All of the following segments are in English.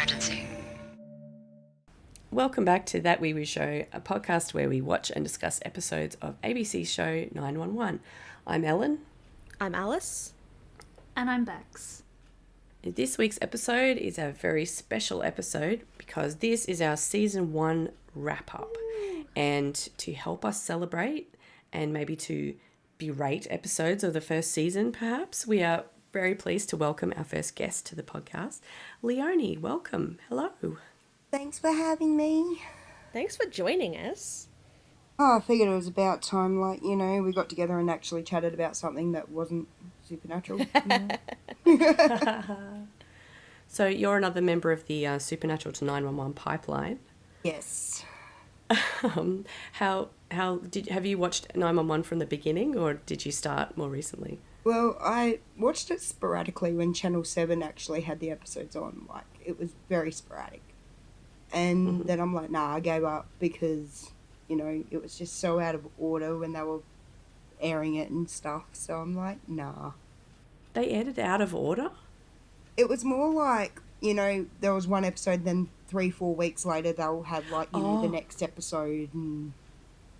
emergency. Welcome back to That Wee Wee Show, a podcast where we watch and discuss episodes of ABC's show 911. I'm Ellen. I'm Alice. And I'm Bex. This week's episode is a very special episode because this is our season 1 wrap-up. And to help us celebrate and maybe to berate episodes of the first season, perhaps, we are very pleased to welcome our first guest to the podcast. Leonie, welcome. Hello. Thanks for having me. Thanks for joining us. Oh, I figured it was about time, we got together and actually chatted about something that wasn't supernatural. So you're another member of the Supernatural to 911 pipeline. Yes. Have you watched 911 from the beginning, or did you start more recently? Well, I watched it sporadically when Channel 7 actually had the episodes on. It was very sporadic. And then I'm like, nah, I gave up because, it was just so out of order when they were airing it and stuff. So I'm like, nah. They aired it out of order? It was more like, there was one episode, then 3-4 weeks later they'll have, the next episode. And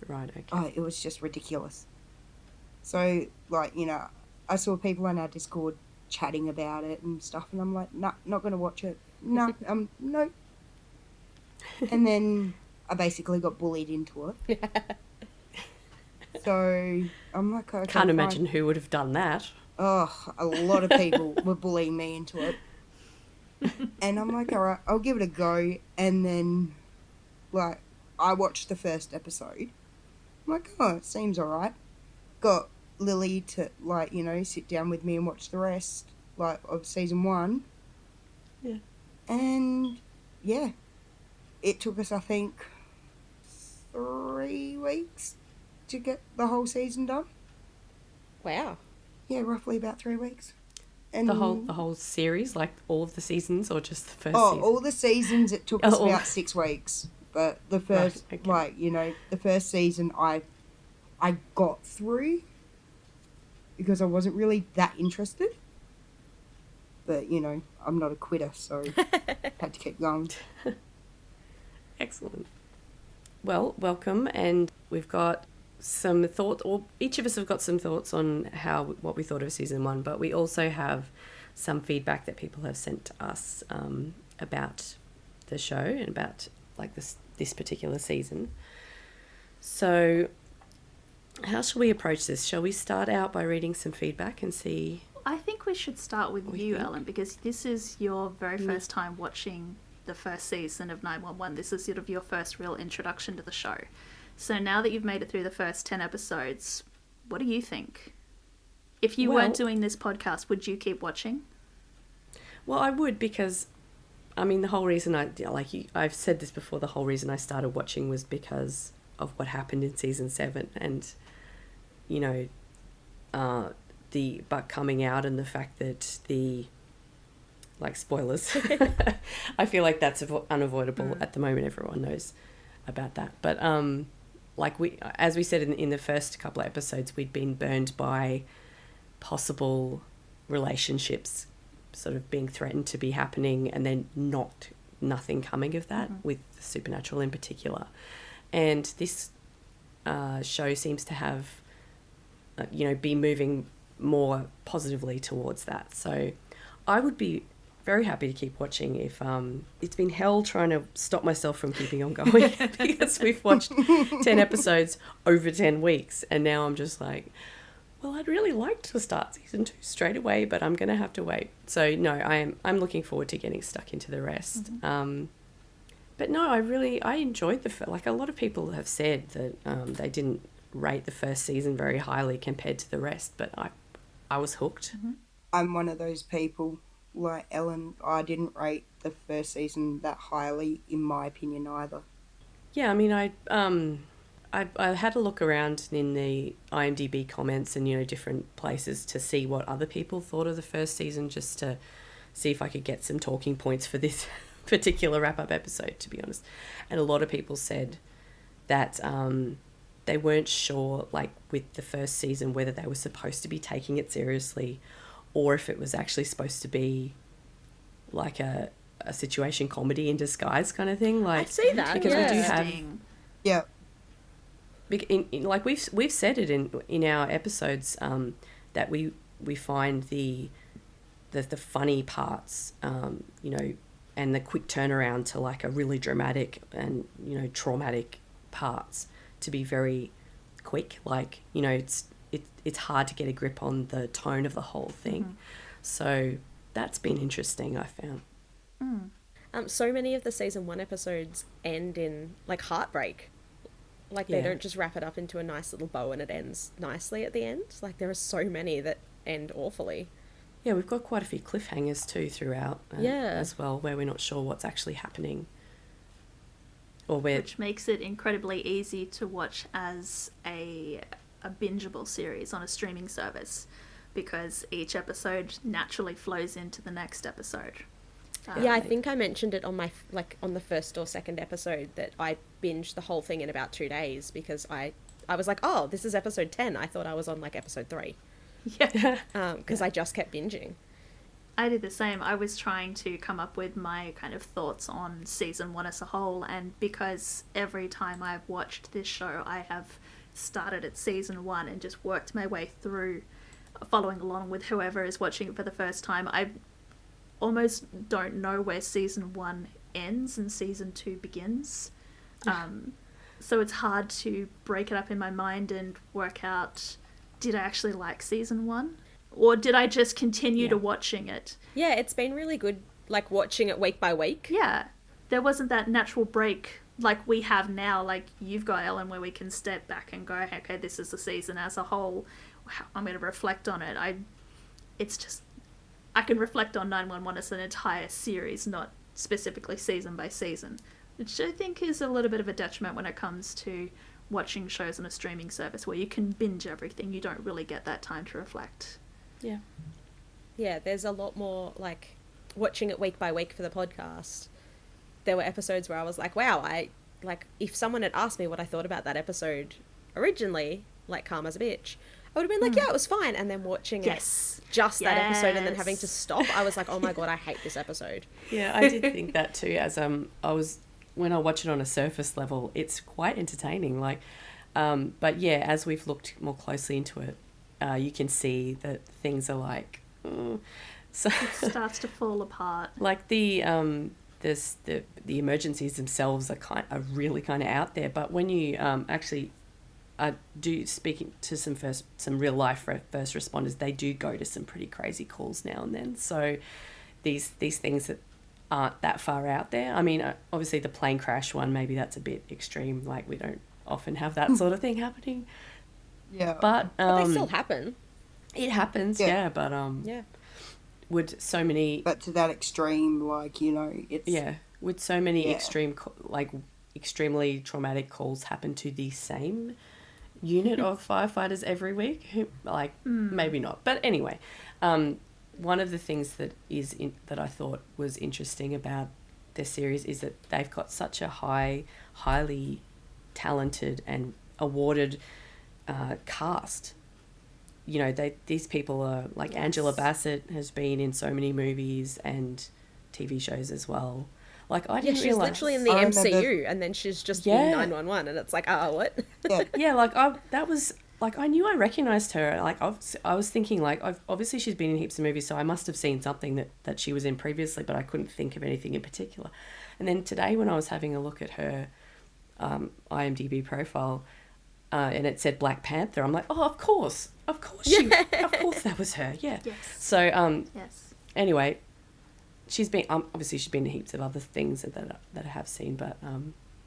Right, okay. oh, it was just ridiculous. So, I saw people on our Discord chatting about it and stuff, and I'm like, nah, not going to watch it. No, no. And then I basically got bullied into it. So I'm like, okay, Can't imagine who would have done that. Oh, a lot of people were bullying me into it. And I'm like, all right, I'll give it a go. And then, I watched the first episode. I'm like, oh, it seems all right. Got Lily to, sit down with me and watch the rest, of season 1. Yeah. And, yeah. It took us, I think, 3 weeks to get the whole season done. Wow. Yeah, roughly about 3 weeks. And The whole series, like all of the seasons, or just the first season? all the seasons, it took us about 6 weeks. But the first, right, okay. the first season I got through because I wasn't really that interested. But, I'm not a quitter, so had to keep going. Excellent. Well, welcome, and we've got some thoughts, or each of us have got some thoughts on what we thought of season 1, but we also have some feedback that people have sent to us about the show and about this particular season. So how shall we approach this? Shall we start out by reading some feedback and see? I think we should start with you, Ellen, because this is your very first time watching the first season of 911. This is sort of your first real introduction to the show. So now that you've made it through the first 10 episodes, what do you think? If you weren't doing this podcast, would you keep watching? Well, I would, because, the whole reason I've said this before, the whole reason I started watching was because of what happened in season 7 and, the butt coming out and the fact that spoilers. I feel like that's unavoidable at the moment. Everyone knows about that. But as we said in the first couple of episodes, we'd been burned by possible relationships sort of being threatened to be happening and then nothing coming of that, with the supernatural in particular. And this show seems to have, be moving more positively towards that. So I would be very happy to keep watching if it's been hell trying to stop myself from keeping on going because we've watched 10 episodes over 10 weeks and now I'm just like, well, I'd really like to start season 2 straight away, but I'm going to have to wait. So no, I'm looking forward to getting stuck into the rest. But no, I enjoyed a lot of people have said that they didn't rate the first season very highly compared to the rest, but I was hooked. I'm one of those people. Like Ellen, I didn't rate the first season that highly, in my opinion, either. Yeah, I had a look around in the IMDb comments and, different places to see what other people thought of the first season, just to see if I could get some talking points for this particular wrap-up episode, to be honest. And a lot of people said that they weren't sure, with the first season, whether they were supposed to be taking it seriously or if it was actually supposed to be like a a situation comedy in disguise kind of thing. I Like, see that. because we do yeah. have Interesting. Yeah. like we've said it in our episodes, that we find the funny parts, you know, and the quick turnaround to like a really dramatic and, you know, traumatic parts to be very quick. Like, you know, it's hard to get a grip on the tone of the whole thing. So that's been interesting, I found. So many of the season 1 episodes end in like heartbreak. Like they Yeah. don't just wrap it up into a nice little bow and it ends nicely at the end. Like there are so many that end awfully. Yeah, we've got quite a few cliffhangers too throughout, Yeah. as well, where we're not sure what's actually happening, or where Which makes it incredibly easy to watch as a bingeable series on a streaming service, because each episode naturally flows into the next episode. Yeah, I think I mentioned it on my on the first or second episode that I binged the whole thing in about 2 days because I was like, oh, this is episode 10. I thought I was on like episode 3 Yeah. because I just kept binging. I did the same. I was trying to come up with my kind of thoughts on season 1 as a whole, and because every time I've watched this show, I have started at season 1 and just worked my way through, following along with whoever is watching it for the first time. I almost don't know where season 1 ends and season 2 begins. So it's hard to break it up in my mind and work out, did I actually like season 1? Or did I just continue to watching it? Yeah, it's been really good, like watching it week by week. Yeah. There wasn't that natural break like we have now. Like you've got, Ellen, where we can step back and go, okay, this is the season as a whole. Wow, I'm going to reflect on it. I can reflect on 911 as an entire series, not specifically season by season, which I think is a little bit of a detriment when it comes to watching shows on a streaming service where you can binge everything. You don't really get that time to reflect. yeah. Yeah, there's a lot more, like, watching it week by week for the podcast. There were episodes where I was like, wow, if someone had asked me what I thought about that episode originally, like Karma's a Bitch, I would have been like, yeah, it was fine. And then watching it, just that episode, and then having to stop, I was like, oh my God, I hate this episode. Yeah, I did think that too. As when I watch it on a surface level, it's quite entertaining. Like, but yeah, as we've looked more closely into it, you can see that things are like, so It starts to fall apart. like the emergencies themselves are really kind of out there. But when you actually do speaking to some real life first responders, they do go to some pretty crazy calls now and then. So these things that aren't that far out there. I mean, obviously the plane crash one, maybe that's a bit extreme. Like we don't often have that sort of thing happening. Yeah. But But they still happen. it happens, yeah. But Yeah. would so many But to that extreme, like, you know, it's... would so many Yeah. extremely traumatic calls happen to the same unit of firefighters every week? Maybe not. But anyway, one of the things that that I thought was interesting about this series is that they've got such a highly talented and awarded cast. You know, these people are like, Angela Bassett has been in so many movies and TV shows as well. Like, I didn't she's realize. literally in the I MCU, remember- and then she's just Yeah. in 911, and it's like, what? Yeah. Yeah, like I knew I recognized her. Like I was thinking, like, obviously she's been in heaps of movies, so I must have seen something that she was in previously, but I couldn't think of anything in particular. And then today, when I was having a look at her IMDb profile, and it said Black Panther, I'm like, oh, of course of course that was her. Yeah. Yes. So Yes. anyway, she's been obviously she's been in heaps of other things that I have seen, but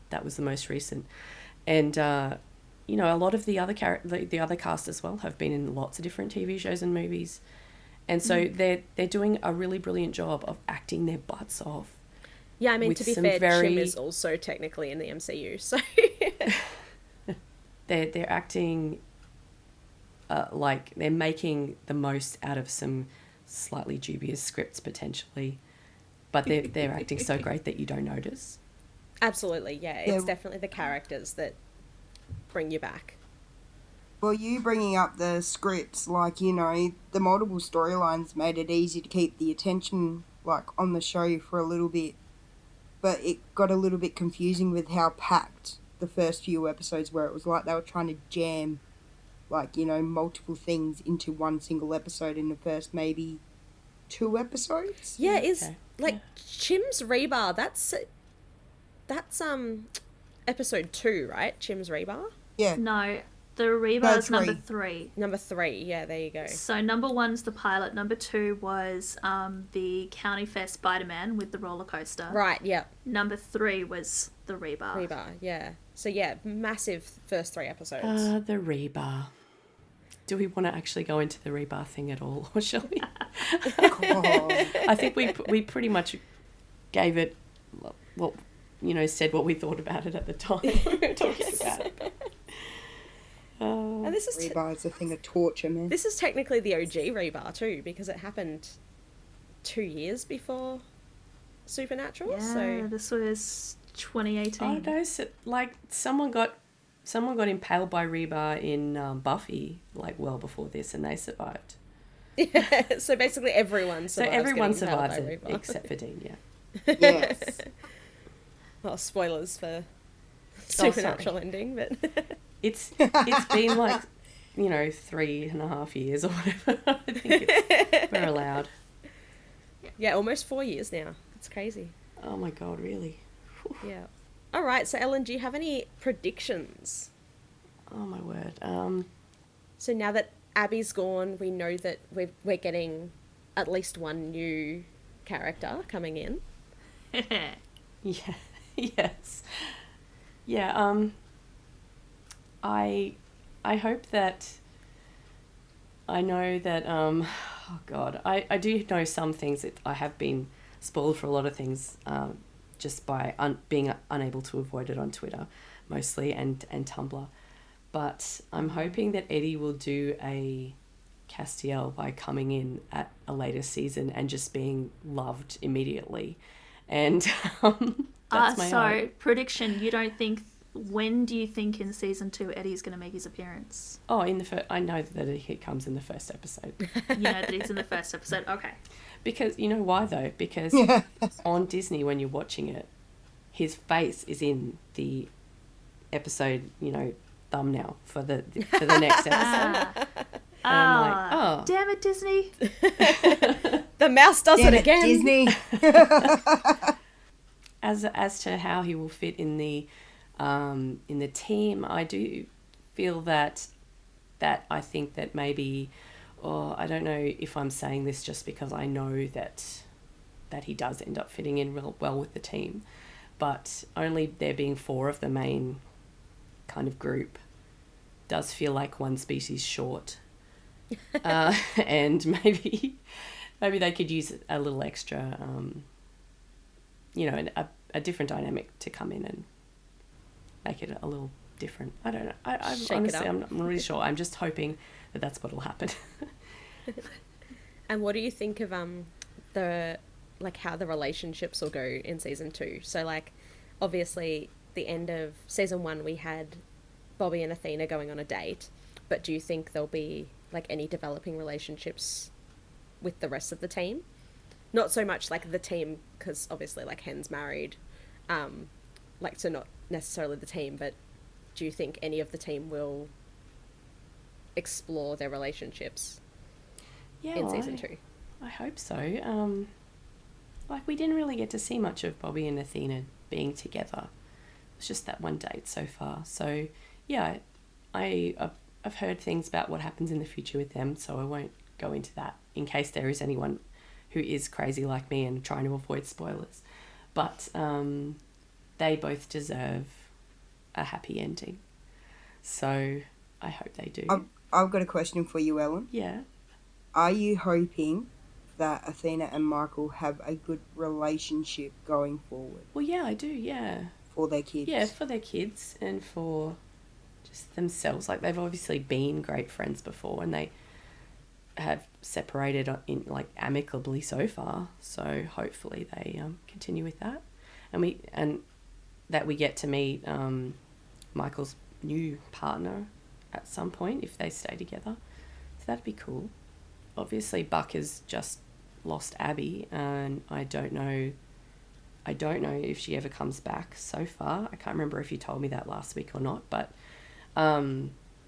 that was the most recent. And you know, a lot of the other the other cast as well have been in lots of different TV shows and movies, and so they're doing a really brilliant job of acting their butts off. Yeah, I mean, With to be some fair, very- Chim is also technically in the MCU, so... They're acting like they're making the most out of some slightly dubious scripts potentially, but they're acting so great that you don't notice. Absolutely, yeah. Yeah. It's definitely the characters that bring you back. Well, you bringing up the scripts, like, you know, the multiple storylines made it easy to keep the attention like on the show for a little bit, but it got a little bit confusing with how packed the first few episodes were. It was like they were trying to jam, like, you know, multiple things into one single episode in the first maybe 2 episodes. Yeah, Okay. like Chim's Rebar, that's episode 2, right? Chim's Rebar? Yeah. No, the rebar No, is number 3. 3. Number 3, yeah, there you go. So number 1's the pilot. Number 2 was the County Fair Spider-Man with the roller coaster. Right, yeah. Number 3 was the rebar. Rebar, yeah. So yeah, massive first 3 episodes. The rebar. Do we want to actually go into the rebar thing at all, or shall we? God. I think we pretty much gave it, well, you know, said what we thought about it at the time we were talking about it. And this is Rebar is a thing of torture, man. this is technically the OG Rebar too, because it happened 2 years before Supernatural. Yeah, So this was 2018. Oh no! So, like someone got impaled by rebar in Buffy, like well before this, and they survived. yeah, so basically everyone So survives everyone getting impaled survives by it Rebar. except for Dean. Yeah. Yes. Well, spoilers for sorry. Supernatural ending, but It's been like, you know, 3.5 years or whatever. I think we're allowed. yeah, almost 4 years now. It's crazy. Oh my god, really? Yeah. All right. So Ellen, do you have any predictions? Oh my word. So now that Abby's gone, we know that we're getting at least one new character coming in. Yeah. Yes. Yeah. I hope that. I know that. Oh God. I do know some things that I have been spoiled for a lot of things. Just by being unable to avoid it on Twitter, mostly, and Tumblr. But I'm hoping that Eddie will do a Castiel by coming in at a later season and just being loved immediately. And that's my hope. Prediction. You don't think... When do you think in season 2 Eddie's going to make his appearance? Oh, I know that he comes in the first episode. You know that he's in the first episode? Okay. Because, you know why though? Because on Disney, when you're watching it, his face is in the episode, you know, thumbnail for the next episode. And I'm like, oh. Damn it, Disney. The mouse does Damn it it, again. Disney. As to how he will fit in the team, I do feel that I think that maybe, or I don't know if I'm saying this just because I know that he does end up fitting in real well with the team, but only there being 4 of the main kind of group does feel like one species short, and maybe they could use a little extra, you know, a different dynamic to come in and make it a little different. I don't know. I honestly, I'm not really sure. I'm just hoping that that's what'll happen. And what do you think of how the relationships will go in season 2? So like, obviously, the end of season 1 we had Bobby and Athena going on a date, but do you think there'll be like any developing relationships with the rest of the team? Not so much like the team, because obviously like Hen's married, like, so not necessarily the team, but do you think any of the team will explore their relationships in season 2? I hope so. Like, we didn't really get to see much of Bobby and Athena being together. It's just that one date so far. So, yeah, I've heard things about what happens in the future with them, so I won't go into that in case there is anyone who is crazy like me and trying to avoid spoilers. But they both deserve a happy ending. So I hope they do. I've got a question for you, Ellen. Yeah. Are you hoping that Athena and Michael have a good relationship going forward? Well, yeah, I do, yeah. For their kids? Yeah, for their kids and for just themselves. Like, they've obviously been great friends before and they have separated in like amicably so far. So hopefully they continue with that. And that we get to meet Michael's new partner at some point if they stay together. So that'd be cool. Obviously Buck is just lost Abby, and I don't know if she ever comes back so far. I can't remember if you told me that last week or not, but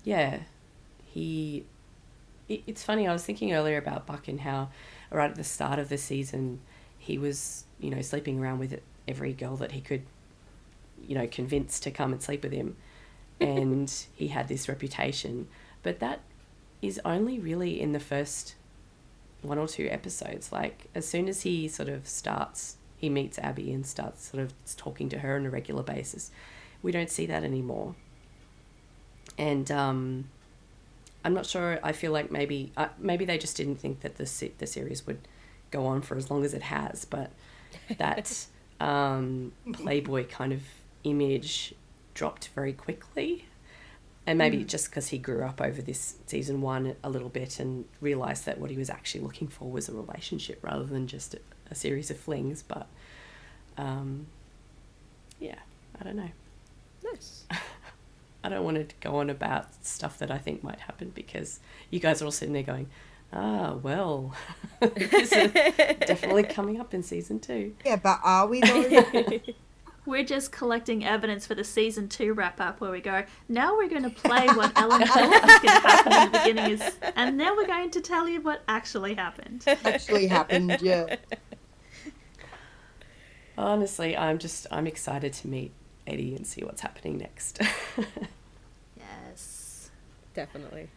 yeah, it's funny, I was thinking earlier about Buck and how right at the start of the season he was, sleeping around with every girl that he could, convince to come and sleep with him. And he had this reputation. But that is only really in the first 1 or 2 episodes. Like, as soon as he sort of he meets Abby and starts sort of talking to her on a regular basis, we don't see that anymore. And I'm not sure, I feel like maybe they just didn't think that the series would go on for as long as it has, but that Playboy kind of image dropped very quickly. And maybe just because he grew up over this season 1 a little bit and realised that what he was actually looking for was a relationship rather than just a series of flings. But, yeah, I don't know. Nice. I don't want to go on about stuff that I think might happen because you guys are all sitting there going, well, this is definitely coming up in season 2. Yeah, but are we though? We're just collecting evidence for the season 2 wrap up where we go, now we're going to play what Ellen thought was going to happen in the beginning and then we're going to tell you what actually happened. Actually happened, yeah. Honestly, I'm excited to meet Eddie and see what's happening next. Yes. Definitely.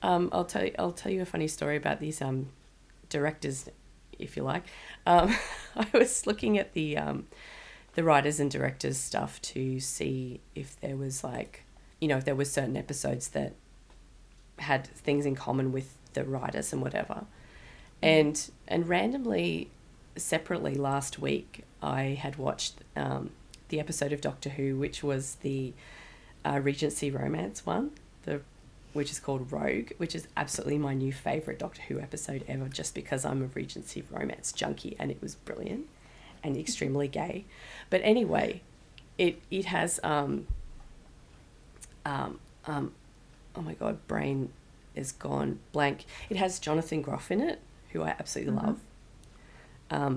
I'll tell you a funny story about these directors, if you like. I was looking at the writers and directors stuff to see if there was if there were certain episodes that had things in common with the writers and whatever. And randomly, separately last week, I had watched the episode of Doctor Who, which was the Regency romance one, which is called Rogue, which is absolutely my new favourite Doctor Who episode ever, just because I'm a Regency romance junkie, and it was brilliant and extremely gay. But anyway, it has oh my god, brain is gone blank. It has Jonathan Groff in it, who I absolutely love.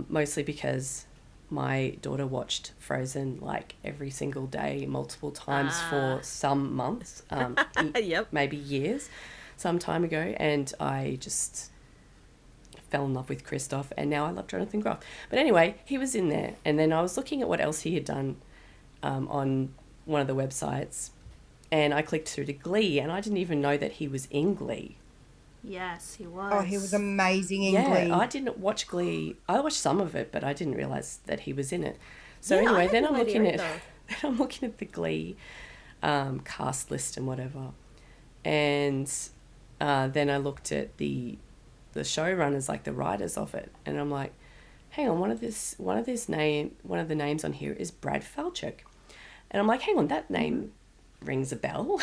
Mostly because my daughter watched Frozen like every single day, multiple times for some months, Yep. maybe years, some time ago, and I just fell in love with Christoph, and now I love Jonathan Groff. But anyway, he was in there, and then I was looking at what else he had done on one of the websites, and I clicked through to Glee, and I didn't even know that he was in Glee. Yes, he was. Oh, he was amazing in Glee. I didn't watch Glee. I watched some of it, but I didn't realise that he was in it. So Yeah, anyway, I then had I'm no looking idea at the Glee cast list and whatever, and then I looked at the showrunners, like the writers of it, and I'm like, hang on, one of the names on here is Brad Falchuk, and I'm like, hang on, that name rings a bell.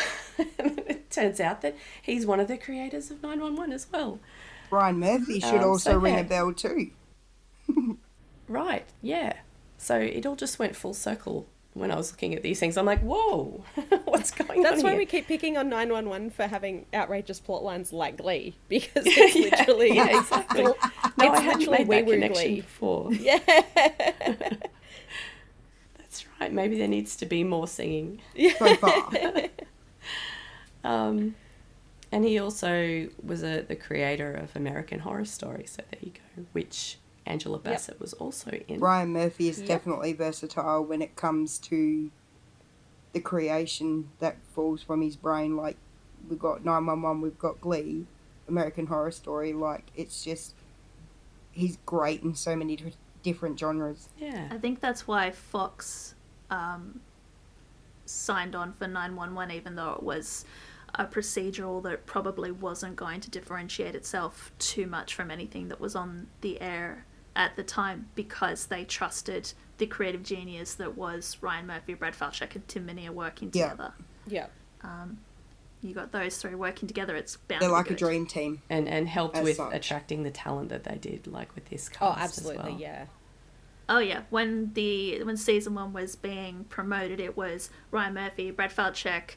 And it turns out that he's one of the creators of 911 as well. Brian Murphy should also ring yeah. a bell too. Right, yeah. So it all just went full circle when I was looking at these things. I'm like, whoa, what's going on That's why here? we keep picking on 911 for having outrageous plot lines like Glee, because it's literally exactly. No, I hadn't made that connection before. Yeah. That's right. Maybe there needs to be more singing. So far. And he also was the creator of American Horror Story, so there you go, which Angela Bassett was also in. Brian Murphy is definitely versatile when it comes to the creation that falls from his brain. Like, we've got 911, we've got Glee, American Horror Story. Like, it's just, he's great in so many different genres. Yeah. I think that's why Fox signed on for 911, even though it was a procedural that probably wasn't going to differentiate itself too much from anything that was on the air at the time, because they trusted the creative genius that was Ryan Murphy, Brad Falchuk, and Tim Minear working together. Yeah. You got those three working together, it's bound They're to be like a good. dream team. And helped with such. attracting the talent that they did, like with this cast Oh, absolutely, as well. yeah. Oh yeah, when season 1 was being promoted, it was Ryan Murphy, Brad Falchuk,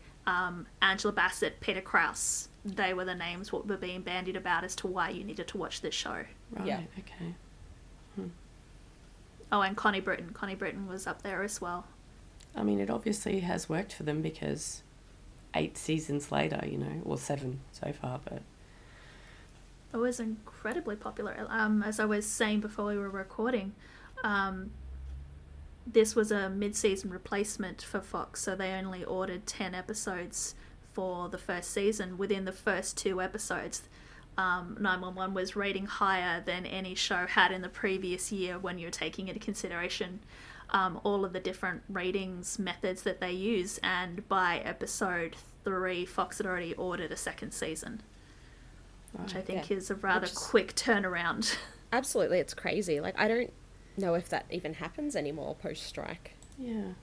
Angela Bassett, Peter Krause. they were the names what were being bandied about as to why you needed to watch this show. Right, Yeah. okay. Oh, and Connie Britton. Connie Britton was up there as well. I mean, it obviously has worked for them because 8 seasons later, or 7 so far, but... It was incredibly popular. As I was saying before we were recording, this was a mid-season replacement for Fox, so they only ordered 10 episodes for the first season. Within the first 2 episodes, 911 was rating higher than any show had in the previous year when you're taking into consideration all of the different ratings methods that they use. And by episode 3, Fox had already ordered a second season, which I think is a rather quick turnaround. Absolutely, it's crazy. Like, I don't know if that even happens anymore post-strike. Yeah.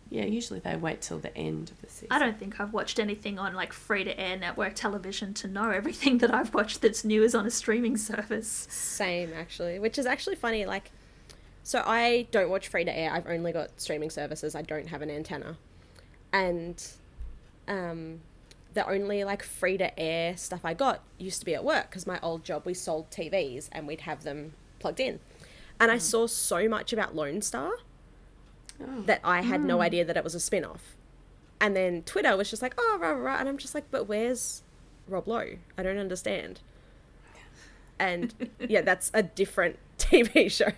Yeah, usually they wait till the end of the season. I don't think I've watched anything on like free-to-air network television to know everything that I've watched that's new is on a streaming service. Same, actually, which is actually funny. Like, so I don't watch free-to-air. I've only got streaming services. I don't have an antenna. And the only like free-to-air stuff I got used to be at work, because my old job, we sold TVs and we'd have them plugged in. And I saw so much about Lone Star that I had no idea that it was a spin-off. And then Twitter was just like, oh, rah, rah, and I'm just like, but where's Rob Lowe? I don't understand. And yeah, that's a different TV show.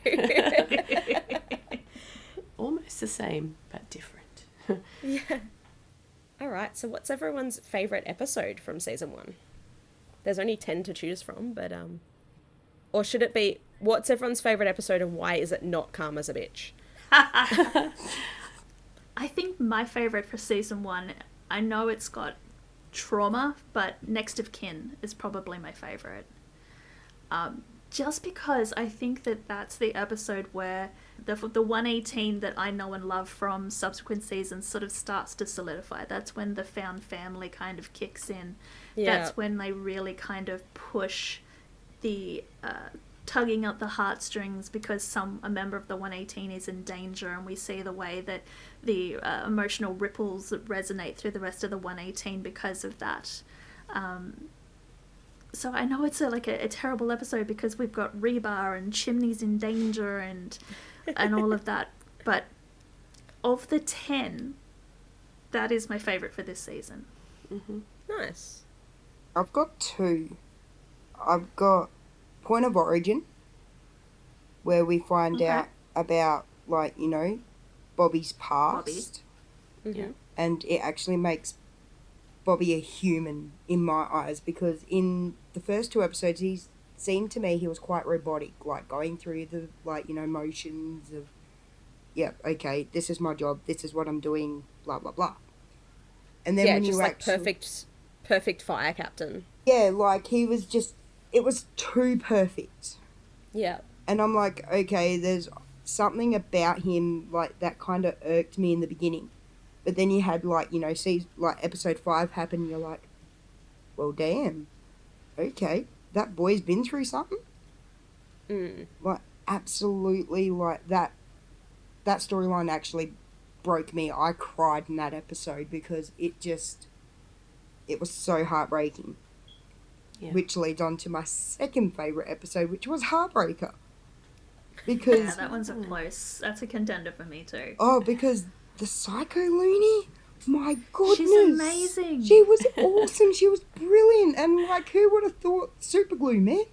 Almost the same, but different. Yeah. All right, so what's everyone's favourite episode from season 1? There's only 10 to choose from, but or should it be, what's everyone's favourite episode and why is it not Karma's a Bitch? I think my favourite for season 1, I know it's got trauma, but Next of Kin is probably my favourite. Just because I think that that's the episode where the 118 that I know and love from subsequent seasons sort of starts to solidify. That's when the found family kind of kicks in. Yeah. That's when they really kind of push the tugging at the heartstrings because a member of the 118 is in danger, and we see the way that the emotional ripples that resonate through the rest of the 118 because of that. So I know it's a terrible episode because we've got rebar and chimneys in danger and all of that, but of the 10, that is my favourite for this season. Mm-hmm. Nice. I've got 2. I've got Point of Origin, where we find out about, Bobby's past. Mm-hmm. Yeah. And it actually makes Bobby a human in my eyes, because in the first 2 episodes he seemed to me he was quite robotic, like going through the motions of, yeah, okay, this is my job, this is what I'm doing, blah blah blah. And then when just you like actually, perfect fire captain. yeah, like he was just, it was too perfect. Yeah. And I'm like, okay, there's something about him like that kind of irked me in the beginning. But then you had episode 5 happen, and you're like, well, damn, okay, that boy's been through something. Like, absolutely, like that storyline actually broke me. I cried in that episode because it was so heartbreaking. Yeah. Which leads on to my second favourite episode, which was Heartbreaker. Because Yeah, that one's a close. That's a contender for me too. Oh, because the Psycho Looney, my goodness. She's amazing. She was awesome. She was brilliant. And, who would have thought super glue, man?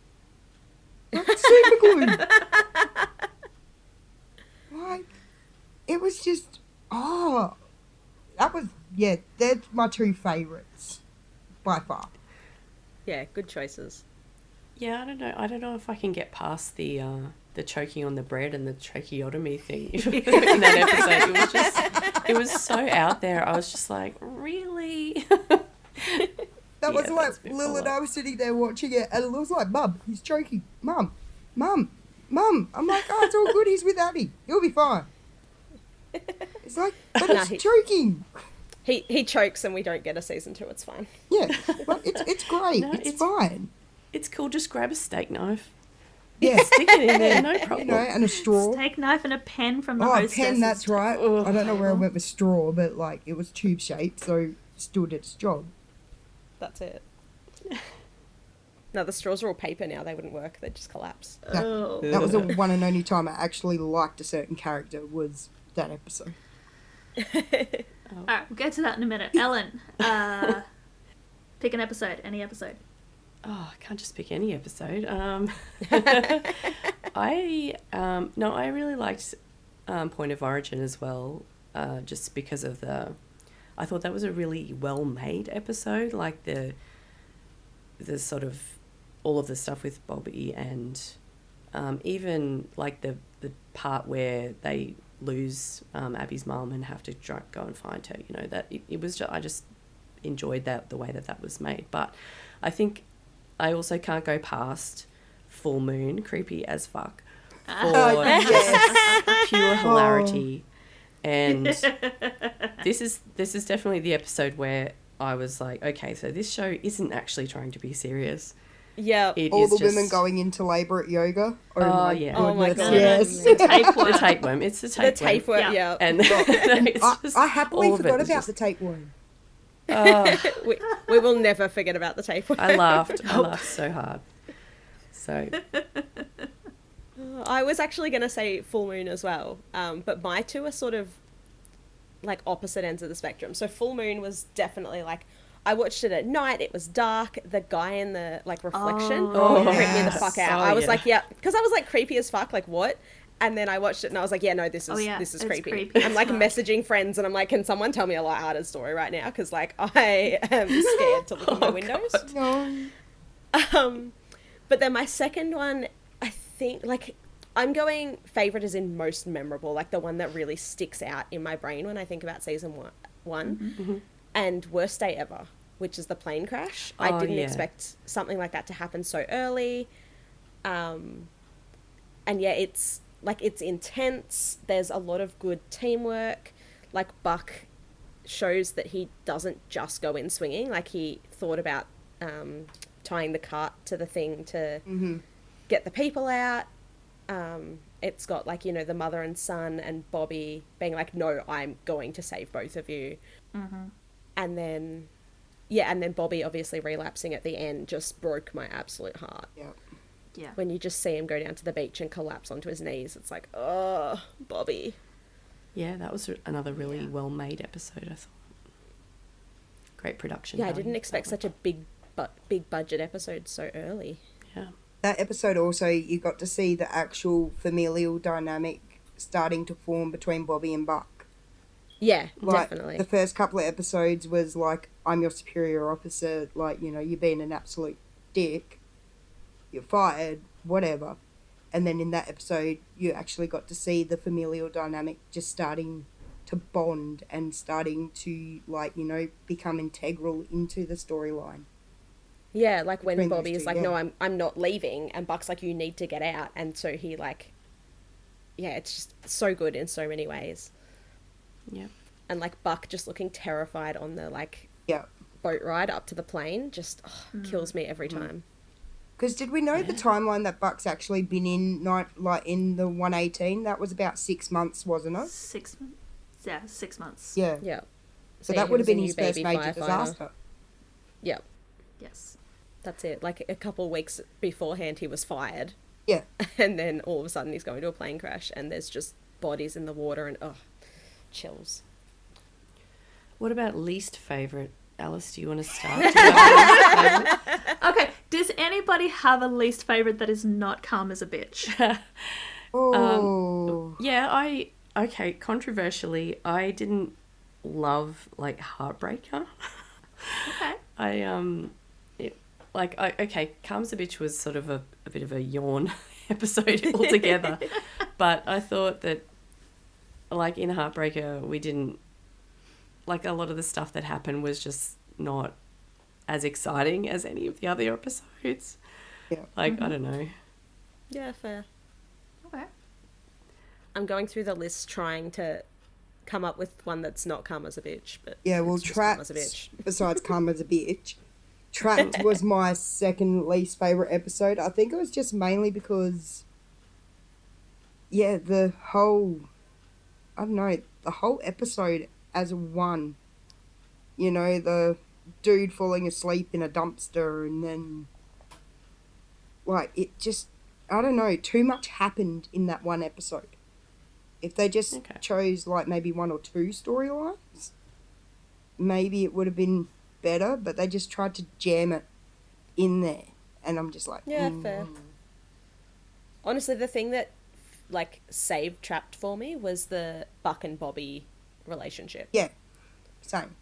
Super glue. It was just, that was, yeah, they're my 2 favourites by far. Yeah, good choices. Yeah, I don't know if I can get past the choking on the bread and the tracheotomy thing in that episode. It was so out there. I was just like, really? That was like that's a bit Lil and full I was sitting there watching it, and it was like, Mum, he's choking. Mum. I'm like, oh, it's all good. He's with Abby. He'll be fine. It's like, but he's choking. He chokes and we don't get a season 2. It's fine. Yeah, like, it's great. No, it's fine. It's cool. Just grab a steak knife. Yeah, Stick it in there, no problem. and a straw. Steak knife and a pen from the Oh, a hostess. pen, that's right. Ugh. I don't know where I went with straw, but it was tube shaped, so it still did its job. That's it. No, the straws are all paper now. They wouldn't work. They'd just collapse. Oh. That was the one and only time I actually liked a certain character was that episode. Alright, we'll get to that in a minute. Ellen, pick an episode, any episode. Oh, I can't just pick any episode. I really liked Point of Origin as well, just because of I thought that was a really well-made episode, like the sort of all of the stuff with Bobby and even like the part where they lose Abby's mum and have to go and find her, you know, that it was just, I just enjoyed the way that was made. But I think I also can't go past Full Moon, creepy as fuck, for just pure hilarity. And this is definitely the episode where I was like, okay, so this show isn't actually trying to be serious. Yeah. All the women going into labour at yoga. Oh, yeah. Oh my God. Yes. The tapeworm. The tapeworm. It's the tapeworm. The tapeworm, yeah. And it's just I happily all of forgot it is about just- the tapeworm. Oh, we will never forget about the tapeworm. I laughed so hard. So I was actually going to say Full Moon as well, but my two are sort of like opposite ends of the spectrum. So Full Moon was definitely like, I watched it at night, it was dark, the guy in the like reflection creeped me the fuck out. I was like, yeah, because I was like creepy as fuck, like what? And then I watched it and I was like, yeah, no, this is creepy. I'm like messaging friends and I'm like, can someone tell me a lighthearted story right now? Because like I am scared to look at my windows. No. But then my second one, I think, like, I'm going favourite as in most memorable, like the one that really sticks out in my brain when I think about season one. Mm-hmm. And worst day ever, which is the plane crash. I didn't expect something like that to happen so early. And yeah, it's intense. There's a lot of good teamwork. Like Buck shows that he doesn't just go in swinging. Like he thought about tying the cart to the thing to get the people out. It's got like, you know, the mother and son and Bobby being like, no, I'm going to save both of you. And then Bobby obviously relapsing at the end just broke my absolute heart. Yeah. When you just see him go down to the beach and collapse onto his knees, it's like, oh, Bobby. yeah, that was another really well-made episode, I thought. Great production. Yeah, I value, didn't expect that such a big budget episode so early. one. Yeah. That episode also, you got to see the actual familial dynamic starting to form between Bobby and Buck. Yeah, Like, definitely. the first couple of episodes was like, I'm your superior officer, like, you know, you're being an absolute dick, you're fired, whatever. And then in that episode, you actually got to see the familial dynamic just starting to bond and starting to, like, you know, become integral into the storyline. Yeah, like when Between those Bobby is two, like, yeah. no, I'm not leaving, and Buck's like, you need to get out, and so he like, yeah, it's just so good in so many ways. Yeah. And like Buck just looking terrified on the like Yeah. boat ride up to the plane just kills me every time. Because did we know the timeline that Buck's actually been in, in the 118? That was about 6 months, wasn't it? 6 months. Yeah, 6 months. Yeah. Yeah. So yeah, that he would was have a been new his first baby major firefighter. disaster. Yeah, Yes. that's it. Like a couple of weeks beforehand, he was fired, Yeah. and then all of a sudden he's going to a plane crash, and there's just bodies in the water, and chills. What about least favourite? Alice, do you want to start? Do you have a least favourite? Okay, does anybody have a least favourite that is not calm as a bitch? Oh. Yeah, controversially, I didn't love, like, Heartbreaker. Okay. Calm as a Bitch was sort of a bit of a yawn episode altogether. But I thought that, like, in Heartbreaker, we didn't, like, a lot of the stuff that happened was just not as exciting as any of the other episodes. Yeah. Like, I don't know. Yeah, fair. Okay. I'm going through the list trying to come up with one that's not calm as a bitch, but Yeah, well, it's just calm as a Trapped, bitch. besides Calm as a Bitch, Trapped was my second least favourite episode. I think it was just mainly because, yeah, the whole episode as one, you know, the dude falling asleep in a dumpster and then like, it just, I don't know, too much happened in that one episode. If they just chose, like, maybe 1 or 2 storylines, maybe it would have been better, but they just tried to jam it in there. And I'm just like, yeah, fair. Honestly, the thing that, like, saved Trapped for me was the Buck and Bobby relationship. Yeah, same.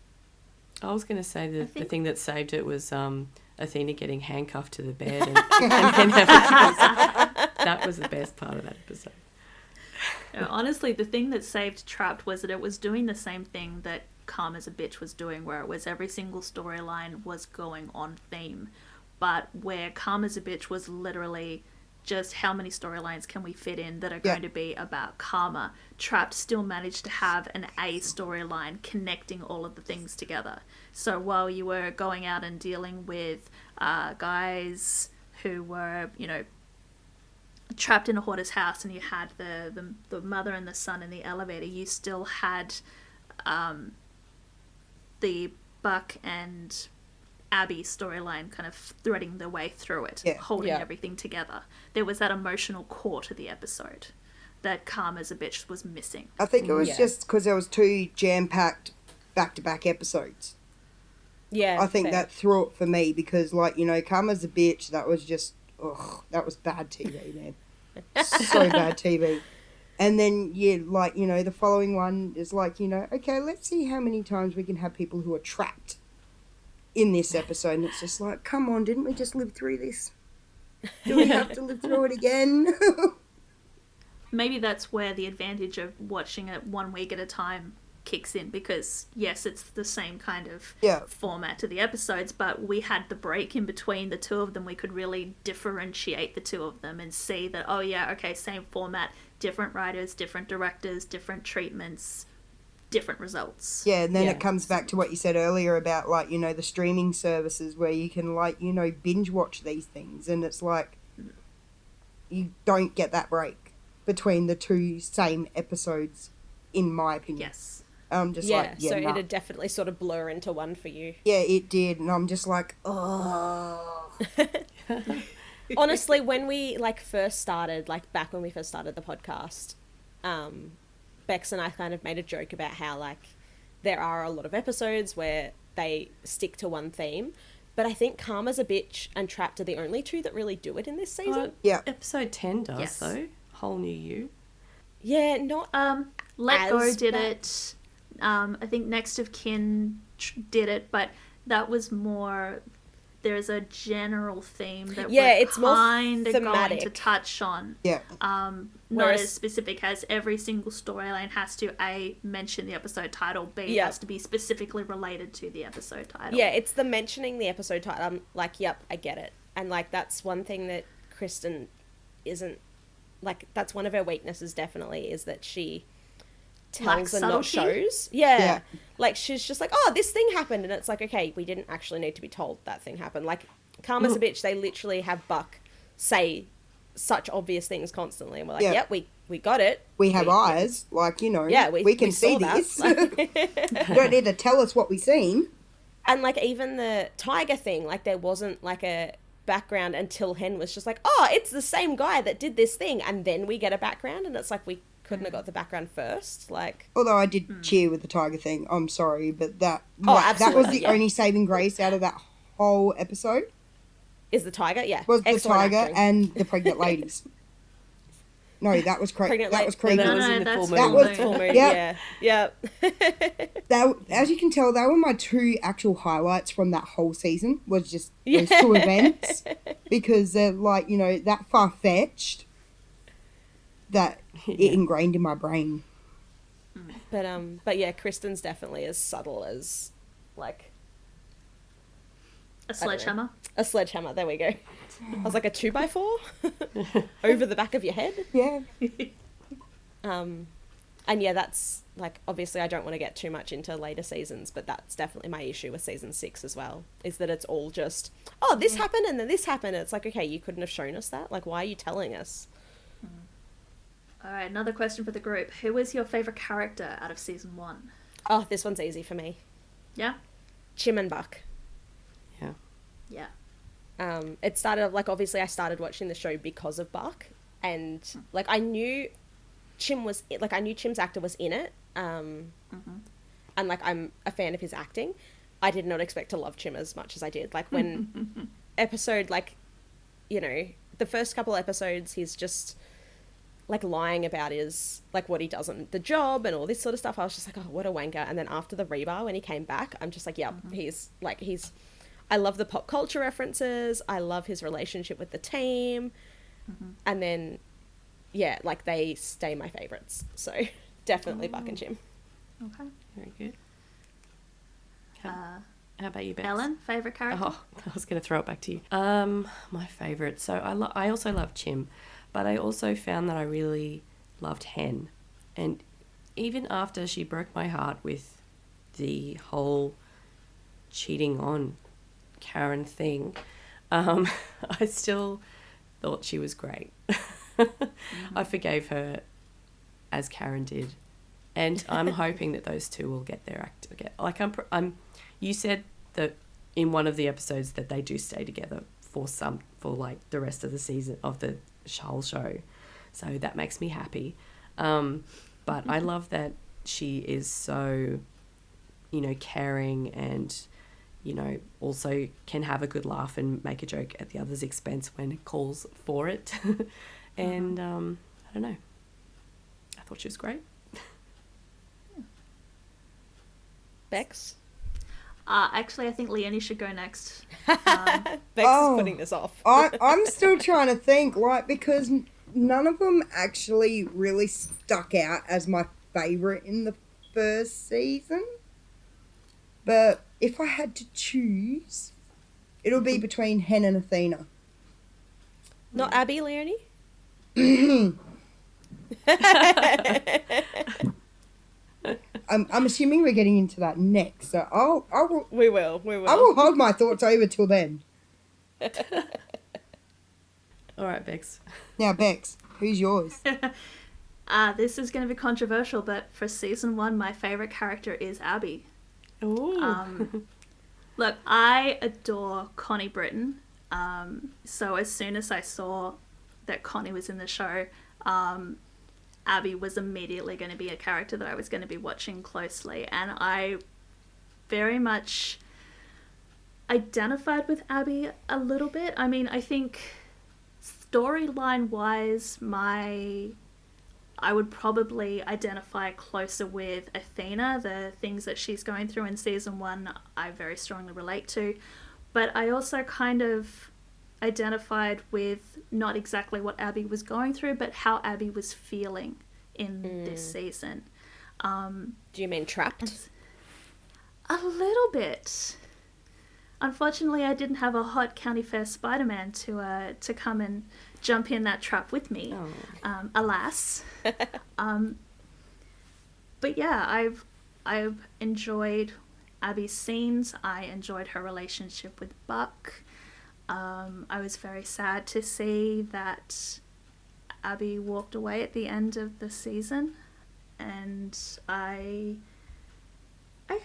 I was going to say the thing that saved it was Athena getting handcuffed to the bed. And that was the best part of that episode. No, honestly, the thing that saved Trapped was that it was doing the same thing that Calm as a Bitch was doing, where it was every single storyline was going on theme. But where Calm as a Bitch was literally just how many storylines can we fit in that are going to be about karma, Trapped still managed to have an A storyline connecting all of the things together. So while you were going out and dealing with guys who were, you know, trapped in a hoarder's house, and you had the mother and the son in the elevator, you still had the Buck and Abby storyline kind of threading their way through it, holding everything together. There was that emotional core to the episode that Calm as a Bitch was missing. I think it was just because there was 2 jam-packed back-to-back episodes. Yeah, I think that threw it for me because, like, you know, Calm as a Bitch, that was just, that was bad TV, man. So bad TV. And then, like, you know, the following one is like, you know, okay, let's see how many times we can have people who are trapped in this episode. And it's just like, come on, didn't we just live through this? Do we have to live through it again? Maybe that's where the advantage of watching it 1 week at a time kicks in, because yes, it's the same kind of format to the episodes, but we had the break in between the 2 of them. We could really differentiate the 2 of them and see that, oh yeah, okay, same format, different writers, different directors, different treatments, different results. Yeah, and then it comes back to what you said earlier about, like, you know, the streaming services where you can, like, you know, binge watch these things, and it's like you don't get that break between the 2 same episodes, in my opinion. Yes. I'm just like, so it'd definitely sort of blur into one for you. Yeah, it did, and I'm just like, oh. Honestly, when we, like, first started, like, back when we first started the podcast, Bex and I kind of made a joke about how, like, there are a lot of episodes where they stick to one theme, but I think Calm as a Bitch and Trapped are the only 2 that really do it in this season. Episode 10 does, though. Whole New You. Yeah, not Let Go did it. I think Next of Kin did it, but that was more, there's a general theme that we're kind of going to touch on. Yeah. Not as specific as every single storyline has to A, mention the episode title, B, it has to be specifically related to the episode title. Yeah, it's the mentioning the episode title. I'm like, yep, I get it. And, like, that's one thing that Kristen isn't, like, that's one of her weaknesses, definitely, is that she tells and not shows. Yeah. Like, she's just like, oh, this thing happened, and it's like, okay, we didn't actually need to be told that thing happened. Like, Calm as a Bitch, they literally have Buck say such obvious things constantly, and we're like, yep, we got it. We have eyes, like, you know, we can see this. Like, you don't need to tell us what we've seen. And, like, even the tiger thing, like, there wasn't, like, a background until Hen was just like, oh, it's the same guy that did this thing, and then we get a background, and it's like, we couldn't have got the background first, like. Although I did cheer with the tiger thing, I'm sorry, but that absolutely, that was the only saving grace out of that whole episode. Is the tiger? Yeah, was excellent the tiger acting. And the pregnant ladies. No, that was crazy. That was crazy. That was in the full moon. That was full moon. Yeah. That, as you can tell, they were my 2 actual highlights from that whole season. Was just those 2 events, because they're, like, you know, that far fetched that it ingrained in my brain. But yeah, Kristen's definitely as subtle as, like, a sledgehammer. A sledgehammer. There we go. I was like, a 2x4 over the back of your head. Yeah. And yeah, that's, like, obviously I don't want to get too much into later seasons, but that's definitely my issue with season 6 as well, is that it's all just, oh, this happened and then this happened. It's like, okay, you couldn't have shown us that. Like, why are you telling us? All right, another question for the group. Who was your favourite character out of season 1? Oh, this one's easy for me. Yeah? Chim and Buck. Yeah. Yeah. It started, like, obviously I started watching the show because of Buck, and, like, I knew Chim's actor was in it, and, like, I'm a fan of his acting. I did not expect to love Chim as much as I did. Like, when episode, like, you know, the first couple episodes, he's just, like, lying about his, like, what he does on the job and all this sort of stuff. I was just like, oh, what a wanker. And then after the rebar, when he came back, I'm just like, yeah, I love the pop culture references. I love his relationship with the team. And then, yeah, like, they stay my favourites. So definitely Buck and Chim. Okay. Very good. How about you, Bex? Ellen, favourite character? Oh, I was going to throw it back to you. My favourite. So I also love Chim, but I also found that I really loved Hen. And even after she broke my heart with the whole cheating on Karen thing, I still thought she was great. I forgave her as Karen did. And I'm hoping that those two will get their act together. Like, you said that in one of the episodes that they do stay together for like the rest of the season of the whole show, so that makes me happy. But I love that she is so, you know, caring, and, you know, also can have a good laugh and make a joke at the other's expense when it calls for it. And I don't know, I thought she was great. Bex? Actually, I think Leonie should go next. Bex is putting this off. I'm still trying to think, like, because none of them actually really stuck out as my favourite in the first season. But if I had to choose, it'll be between Hen and Athena. Not Abby, Leonie? I'm assuming we're getting into that next, so We will. I will hold my thoughts over till then. All right, Bex. Now, Bex, who's yours? This is going to be controversial, but for season 1, my favourite character is Abby. Ooh. Look, I adore Connie Britton. So as soon as I saw that Connie was in the show, Abby was immediately going to be a character that I was going to be watching closely. And I very much identified with Abby a little bit. I mean, I think storyline-wise, I would probably identify closer with Athena. The things that she's going through in season 1, I very strongly relate to. But I also kind of identified with not exactly what Abby was going through, but how Abby was feeling in this season. Do you mean trapped? A little bit. Unfortunately, I didn't have a hot County Fair Spider-Man to come and jump in that trap with me. Alas. But yeah, I've enjoyed Abby's scenes. I enjoyed her relationship with Buck. I was very sad to see that Abby walked away at the end of the season, and I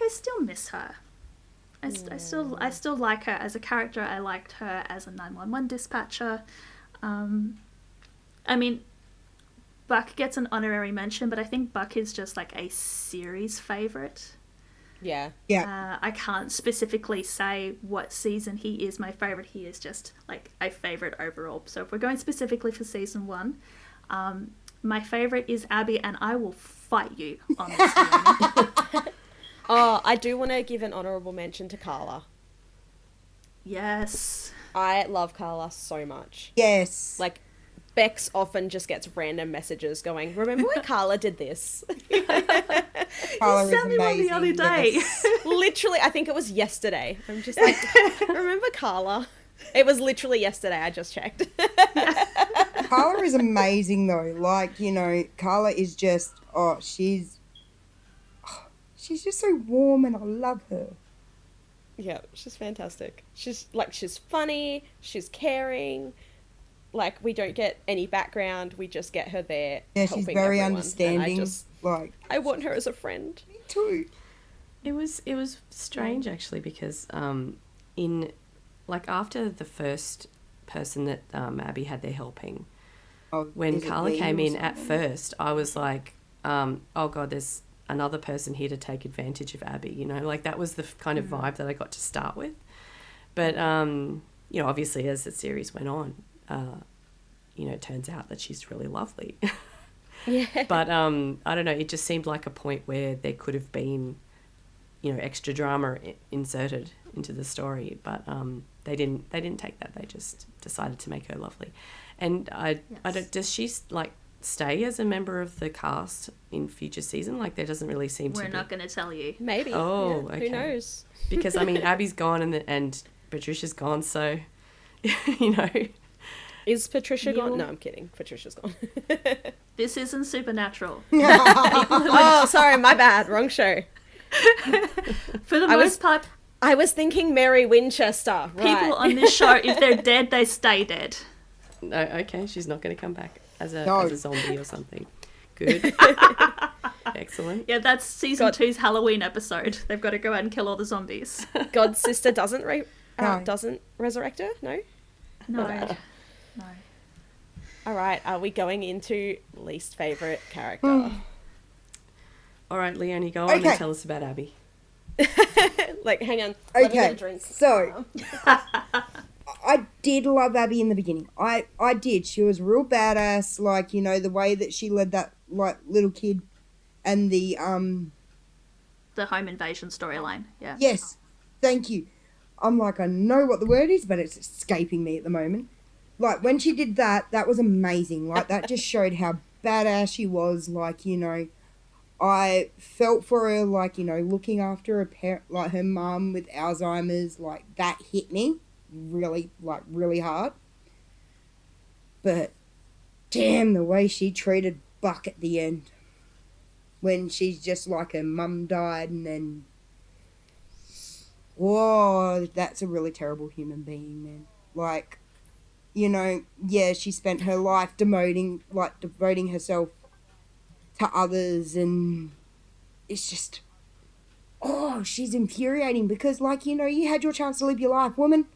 still miss her. I still like her as a character. I liked her as a 911 dispatcher. I mean, Buck gets an honorary mention, but I think Buck is just like a series favourite. Yeah. I can't specifically say what season he is my favourite. He is just like a favourite overall. So if we're going specifically for season 1, my favourite is Abby, and I will fight you on this one. Oh, I do want to give an honourable mention to Carla. Yes. I love Carla so much. Yes. Like, Bex often just gets random messages going, remember when Carla did this? Carla You sent me one the other day. Yes. Literally, I think it was yesterday. I'm just like, remember Carla? It was literally yesterday, I just checked. Carla is amazing though. Like, you know, Carla is just, she's just so warm, and I love her. Yeah, she's fantastic. She's funny, she's caring. Like, we don't get any background, we just get her there. Yeah, she's very everyone. understanding. I want her as a friend. Me too. It was strange actually, because in like after the first person that Abby had there helping, Oh, when is it Carla Dean came or in at something? first, I was like, oh God, there's another person here to take advantage of Abby, you know, like that was the kind of vibe that I got to start with. But, you know, obviously as the series went on, you know, it turns out that she's really lovely. Yeah. But I don't know, it just seemed like a point where there could have been, you know, extra drama inserted into the story, but they didn't take that. They just decided to make her lovely. And I don't, does she like stay as a member of the cast in future season? Like there doesn't really seem to We're be. not going to tell you. Maybe. Oh, yeah. okay. Who knows? Because I mean Abby's gone and Patricia's gone, so you know. Is Patricia You'll- gone? No, I'm kidding. Patricia's gone. This isn't Supernatural. Oh, sorry, my bad. Wrong show. For the I was- most part, I was thinking Mary Winchester. people Right. on this show, if they're dead, they stay dead. No, okay, she's not going to come back as a No. as a zombie or something. Good. Excellent. Yeah, that's season God. 2's Halloween episode. They've got to go out and kill all the zombies. God's sister doesn't No. doesn't resurrect her. No. No. bad. No. All right. Are we going into least favorite character? All right, Leonie, go on Okay. and tell us about Abby. Like, hang on. Let me get a Okay, drink. so I did love Abby in the beginning. I did. She was real badass. Like, you know, the way that she led that like little kid, and the The home invasion storyline. Yeah. yes, thank you. I'm like, I know what the word is, but it's escaping me at the moment. Like when she did that, that was amazing. Like that just showed how badass she was. Like, you know, I felt for her. Like, you know, looking after her parent, like her mum with Alzheimer's. Like that hit me really, like really hard. But damn, the way she treated Buck at the end, when she's just like her mum died, and then whoa, that's a really terrible human being, man. Like, you know, yeah, she spent her life devoting herself to others, and it's just, oh, she's infuriating because, like, you know, you had your chance to live your life, woman.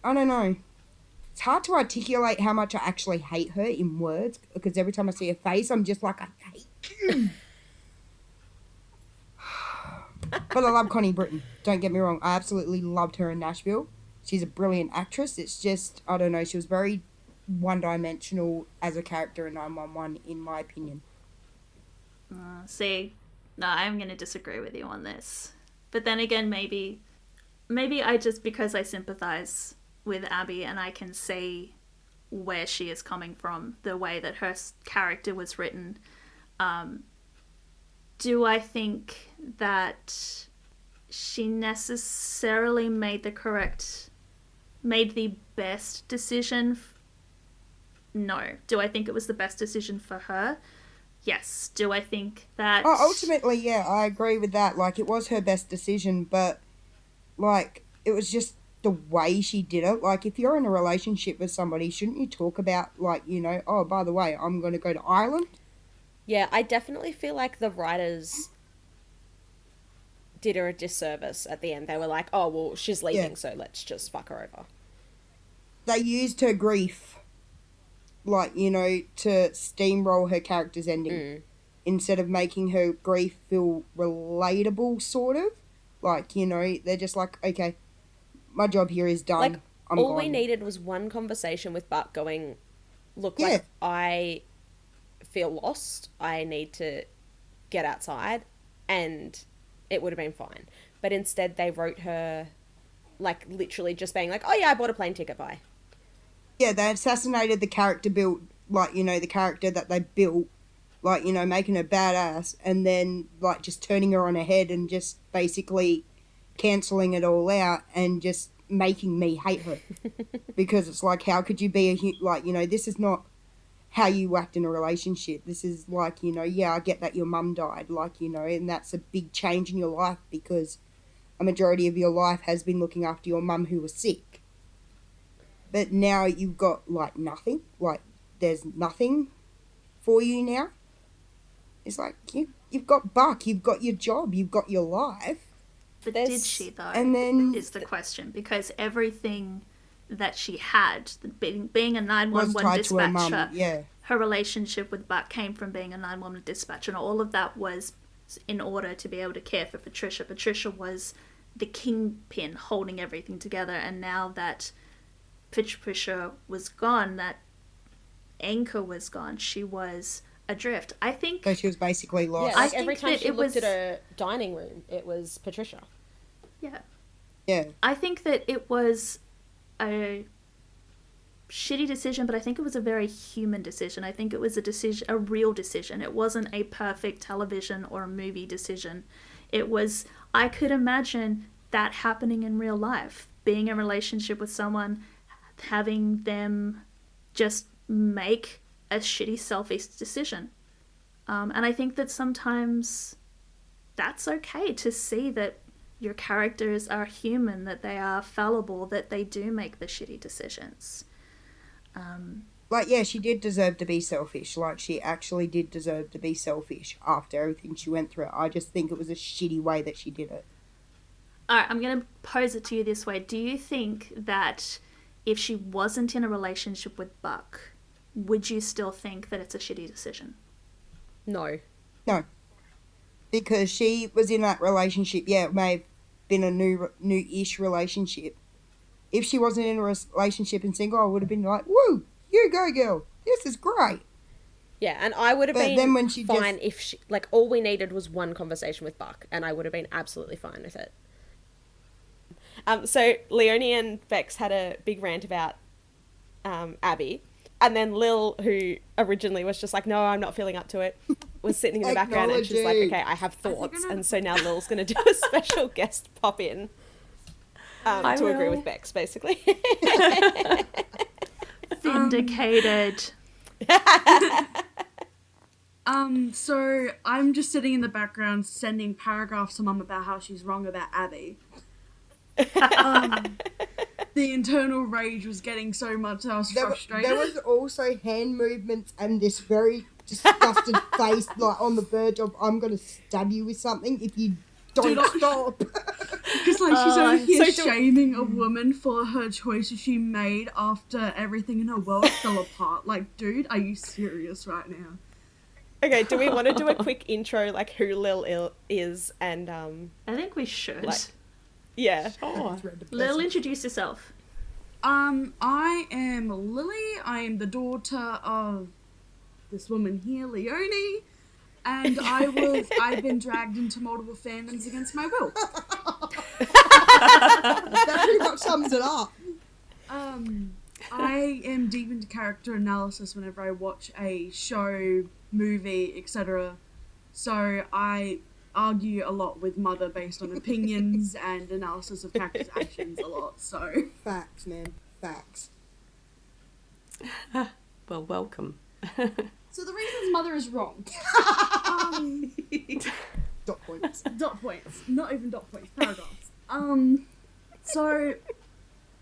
I don't know. It's hard to articulate how much I actually hate her in words, because every time I see her face, I'm just like, I hate you. But I love Connie Britton. Don't get me wrong. I absolutely loved her in Nashville. She's a brilliant actress. It's just, I don't know, she was very one-dimensional as a character in 911, in my opinion. See, no, I'm going to disagree with you on this. But then again, maybe I just, because I sympathize with Abby and I can see where she is coming from, the way that her character was written, do I think that she necessarily made the best decision? No. Do I think it was the best decision for her? Yes. Do I think that... Oh, ultimately, yeah, I agree with that. Like, it was her best decision, but, like, it was just the way she did it. Like, if you're in a relationship with somebody, shouldn't you talk about, like, you know, oh, by the way, I'm going to go to Ireland? Yeah, I definitely feel like the writers did her a disservice at the end. They were like, oh, well, she's leaving, Yeah. so let's just fuck her over. They used her grief, like, you know, to steamroll her character's ending. Instead of making her grief feel relatable, sort of. Like, you know, they're just like, okay, my job here is done. Like, I'm all gone. we needed was one conversation with Buck going, look, Yeah. like, I feel lost. I need to get outside. And it would have been fine. But instead, they wrote her, like, literally just being like, oh, yeah, I bought a plane ticket, bye. Yeah, they assassinated the character built, like, you know, the character that they built, like, you know, making her badass, and then, like, just turning her on her head and just basically cancelling it all out and just making me hate her. Because it's like, how could you be like, you know, this is not how you act in a relationship. This is like, you know, yeah, I get that your mum died, like, you know, and that's a big change in your life because a majority of your life has been looking after your mum who was sick. But now you've got, like, nothing. Like, there's nothing for you now. It's like, you've got Buck, you've got your job, you've got your life. But There's- did she, though, And then is the question. Because everything that she had, being a was 911 tied to her dispatcher, mum. Yeah. her relationship with Buck came from being a 911 dispatcher, and all of that was in order to be able to care for Patricia. Patricia was the kingpin holding everything together, and now that Patricia was gone, that anchor was gone, she was adrift. I think... So she was basically Yeah, lost. like I every think time that she it looked was- at her dining room, it was Patricia. Yeah. Yeah. I think that it was a shitty decision, but I think it was a very human decision. I think it was a real decision. It wasn't a perfect television or a movie decision. It was, I could imagine that happening in real life, being in a relationship with someone, having them just make a shitty, selfish decision. And I think that sometimes that's okay to see that your characters are human, that they are fallible, that they do make the shitty decisions. Like, yeah, she did deserve to be selfish. Like, she actually did deserve to be selfish after everything she went through. I just think it was a shitty way that she did it. Alright, I'm going to pose it to you this way. Do you think that if she wasn't in a relationship with Buck, would you still think that it's a shitty decision? No. No. Because she was in that relationship. Yeah, it may have been a new-ish relationship. If she wasn't in a relationship and single, I would have been like, woo, you go, girl. This is great. Yeah, and I would have But been then when she fine just- if she, like, all we needed was one conversation with Buck, and I would have been absolutely fine with it. So Leonie and Bex had a big rant about Abby, and then Lil, who originally was just like, no, I'm not feeling up to it, was sitting in the background, and she's like, Acknowledging. okay, I have thoughts, and so now Lil's going to do a special guest pop in to agree with Bex, basically. Vindicated. So I'm just sitting in the background sending paragraphs to Mum about how she's wrong about Abby. The internal rage was getting so much that I was frustrated. There was also hand movements and this very disgusted face, like on the verge of, I'm going to stab you with something if you don't stop. Because like she's over here so shaming a woman for her choices she made after everything in her world fell apart. Like, dude, are you serious right now? Okay, do we want to do a quick intro, like who Lil is, and I think we should. like, yeah. Oh, Lil, introduce yourself. I am Lily. I am the daughter of this woman here, Leonie, and I've been dragged into multiple fandoms against my will. That pretty much sums it up. I am deep into character analysis whenever I watch a show, movie, etc. So I argue a lot with Mother based on opinions and analysis of characters' actions a lot. So Facts, man. Facts. well, welcome. So the reasons Mother is wrong. Dot points. Dot points. Not even dot points. Paragraphs. So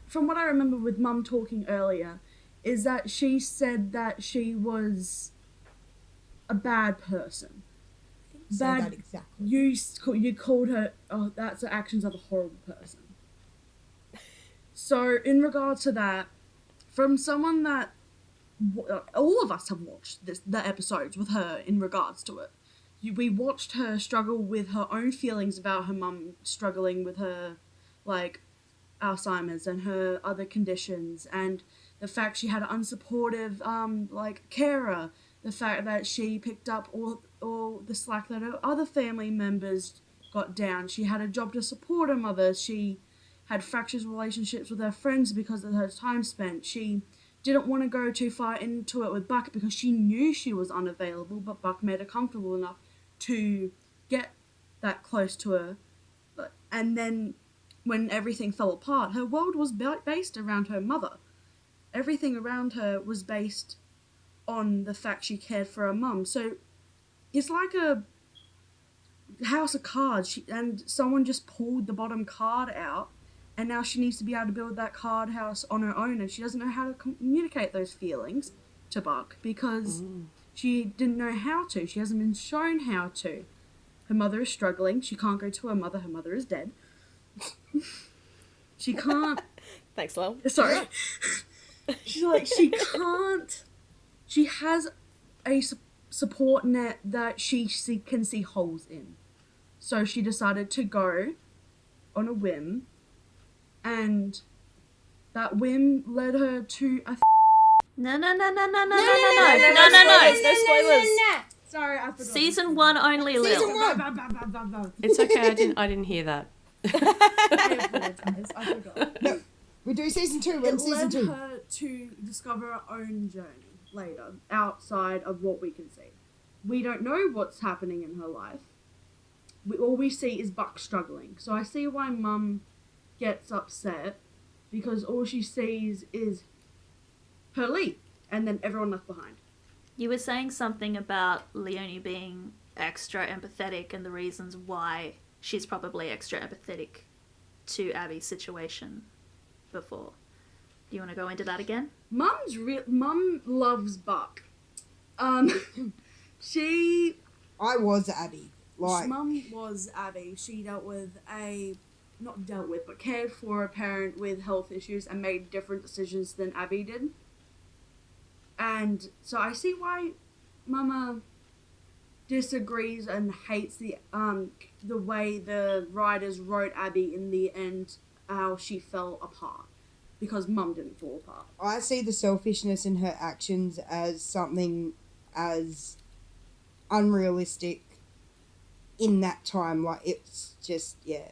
from what I remember with Mum talking earlier, is that she said that she was a bad person. Say Bad. that exactly. You called her. Oh, that's the actions of a horrible person. So in regards to that, from someone that all of us have watched the episodes with her in regards to it. We watched her struggle with her own feelings about her mum struggling with her, like, Alzheimer's and her other conditions, and the fact she had an unsupportive, carer, the fact that she picked up all the slack that her other family members got down. She had a job to support her mother. She had fractious relationships with her friends because of her time spent. She didn't want to go too far into it with Buck because she knew she was unavailable, but Buck made her comfortable enough to get that close to her. And then when everything fell apart, her world was based around her mother. Everything around her was based on the fact she cared for her mum. So it's like a house of cards, and someone just pulled the bottom card out, and now she needs to be able to build that card house on her own, and she doesn't know how to communicate those feelings to Buck because she didn't know how to. She hasn't been shown how to. Her mother is struggling. She can't go to her mother. Her mother is dead. She can't. Thanks, Lil. Sorry. She's like, she can't. She has a support net that she can see holes in. So she decided to go on a whim, and that whim led her to a. No. No spoilers. Sorry, I forgot. Season 1 only, Lil. Season 1. It's okay. I didn't hear that. I apologize. I forgot. No, we do season 2. When It season led 2? her to discover her own journey later, outside of what we can see. We don't know what's happening in her life. All we see is Buck struggling. So I see why Mum gets upset, because all she sees is her leave, and then everyone left behind. You were saying something about Leonie being extra empathetic and the reasons why she's probably extra empathetic to Abby's situation before. Do you want to go into that again? Mum loves Buck. She I was Abby. Like, Mum was Abby. She but cared for a parent with health issues and made different decisions than Abby did. And so I see why Mama disagrees and hates the way the writers wrote Abby in the end, how she fell apart. Because Mum didn't fall apart. I see the selfishness in her actions as something as unrealistic in that time. Like, it's just, yeah.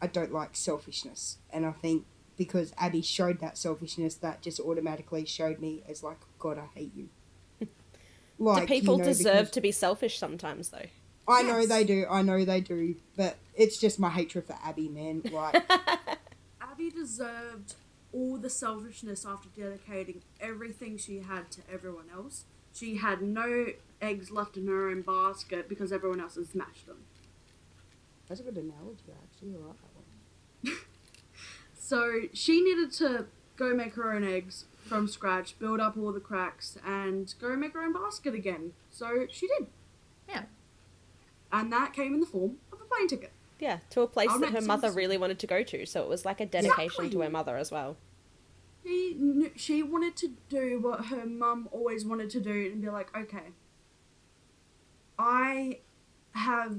I don't like selfishness. And I think because Abby showed that selfishness, that just automatically showed me as like, God, I hate you. Do people deserve to be selfish sometimes, though? I know they do. But it's just my hatred for Abby, man. Like, Abby deserved all the selfishness after dedicating everything she had to everyone else. She had no eggs left in her own basket because everyone else had smashed them. that's a good analogy, actually. I like that one. So she needed to go make her own eggs from scratch, build up all the cracks, and go make her own basket again. So she did. Yeah. And that came in the form of a plane ticket. Yeah, to a place I'll that make her mother sense. really wanted to go to, so it was like a dedication Exactly. to her mother as well. She wanted to do what her mum always wanted to do and be like, okay, I have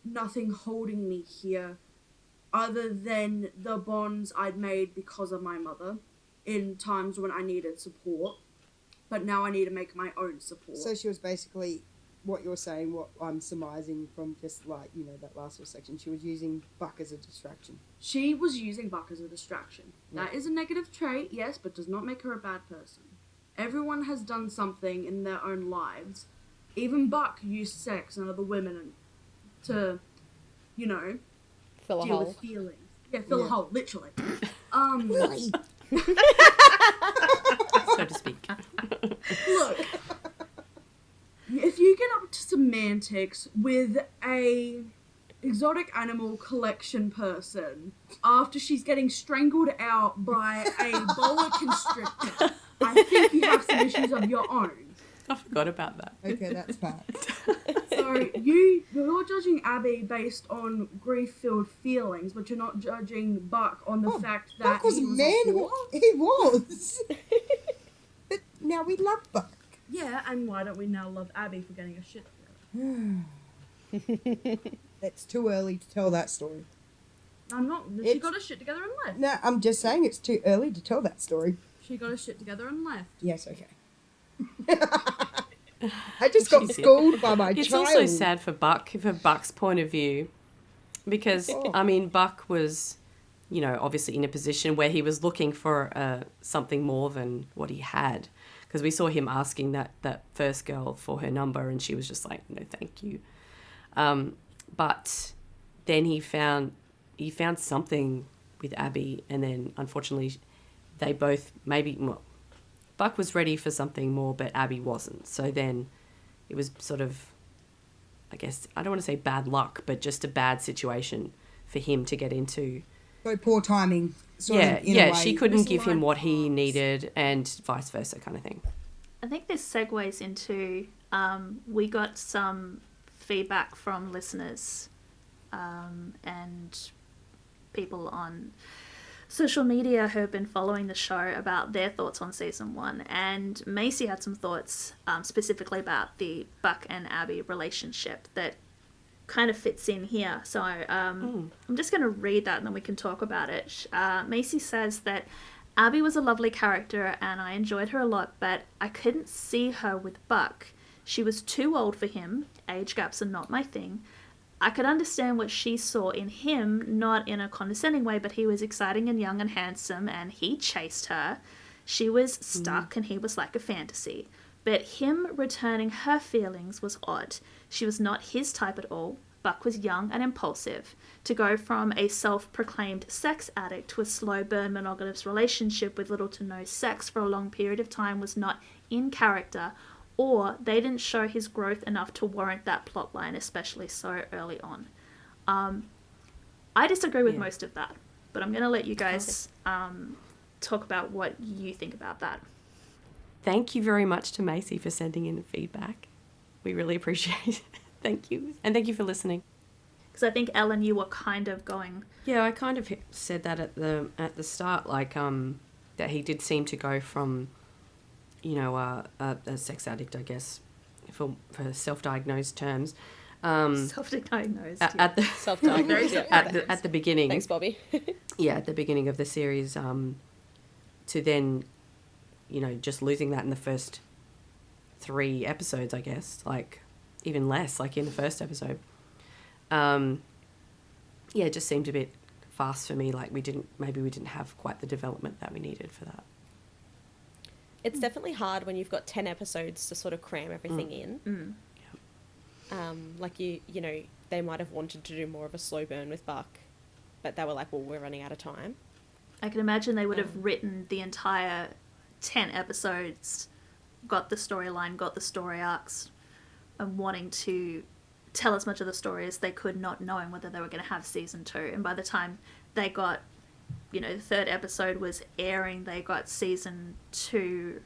nothing holding me here other than the bonds I'd made because of my mother in times when I needed support, but now I need to make my own support. So she was basically what you're saying, what I'm surmising from just like, that last little section. She was using Buck as a distraction. She was using Buck as a distraction. Yeah. That is a negative trait, yes, but does not make her a bad person. Everyone has done something in their own lives. Even Buck used sex and other women to, Fill a deal hole. with feelings. Yeah, fill a Yeah. hole, literally. Really? So to speak. Look, if you get up to semantics with a exotic animal collection person after she's getting strangled out by a boa constrictor, I think you have some issues of your own. I forgot about that. Okay, that's bad. So you're judging Abby based on grief-filled feelings, but you're not judging Buck on the fact that Buck was he a was man. a whore. He was. But now we love Buck. Yeah, and why don't we now love Abby for getting her shit together? It's too early to tell that story. I'm not. She It's- got her shit together and left. No, I'm just saying it's too early to tell that story. She got her shit together and left. Yes, okay. I just got Jeez, yeah. schooled by my It's child. also sad for Buck, from Buck's point of view, because, Oh. I mean, Buck was, obviously in a position where he was looking for something more than what he had. Because we saw him asking that first girl for her number, and she was just like, no, thank you. But then he found something with Abby, and then unfortunately they both Buck was ready for something more, but Abby wasn't. So then it was sort of, I guess, I don't want to say bad luck, but just a bad situation for him to get into. So poor timing. Sort of, in a Yeah, way. she couldn't give him Misaligned what he paths. needed, and vice versa kind of thing. I think this segues into we got some feedback from listeners and people on social media who have been following the show about their thoughts on season 1, and Macy had some thoughts specifically about the Buck and Abby relationship that kind of fits in here. So I'm just going to read that and then we can talk about it. Macy says that Abby was a lovely character and I enjoyed her a lot, but I couldn't see her with Buck. She was too old for him. Age gaps are not my thing. I could understand what she saw in him, not in a condescending way, but he was exciting and young and handsome, and he chased her. She was stuck, and he was like a fantasy. But him returning her feelings was odd. She was not his type at all. Buck was young and impulsive. To go from a self-proclaimed sex addict to a slow-burn monogamous relationship with little to no sex for a long period of time was not in character, or they didn't show his growth enough to warrant that plotline, especially so early on. I disagree with most of that, but I'm going to let you guys talk about what you think about that. Thank you very much to Macy for sending in the feedback. We really appreciate it. Thank you. And thank you for listening. Because I think, Ellen, you were kind of going... Yeah, I kind of said that at the start, like that he did seem to go from, you know, a sex addict, I guess, for self-diagnosed terms. Self-diagnosed. At the Self-diagnosed. at the beginning. Thanks, Bobby. Yeah, at the beginning of the series, to then, you know, just losing that in the first 3 episodes, I guess, like even less, like in the first episode. Yeah, it just seemed a bit fast for me. Like we didn't have quite the development that we needed for that. It's definitely hard when you've got 10 episodes to sort of cram everything in. Like you know, they might have wanted to do more of a slow burn with Buck, but they were like, well, we're running out of time. I can imagine they would have written the entire 10 episodes, got the storyline, got the story arcs, and wanting to tell as much of the story as they could, not knowing whether they were going to have season 2. And by the time they got, you know, the 3rd episode was airing, they got season 2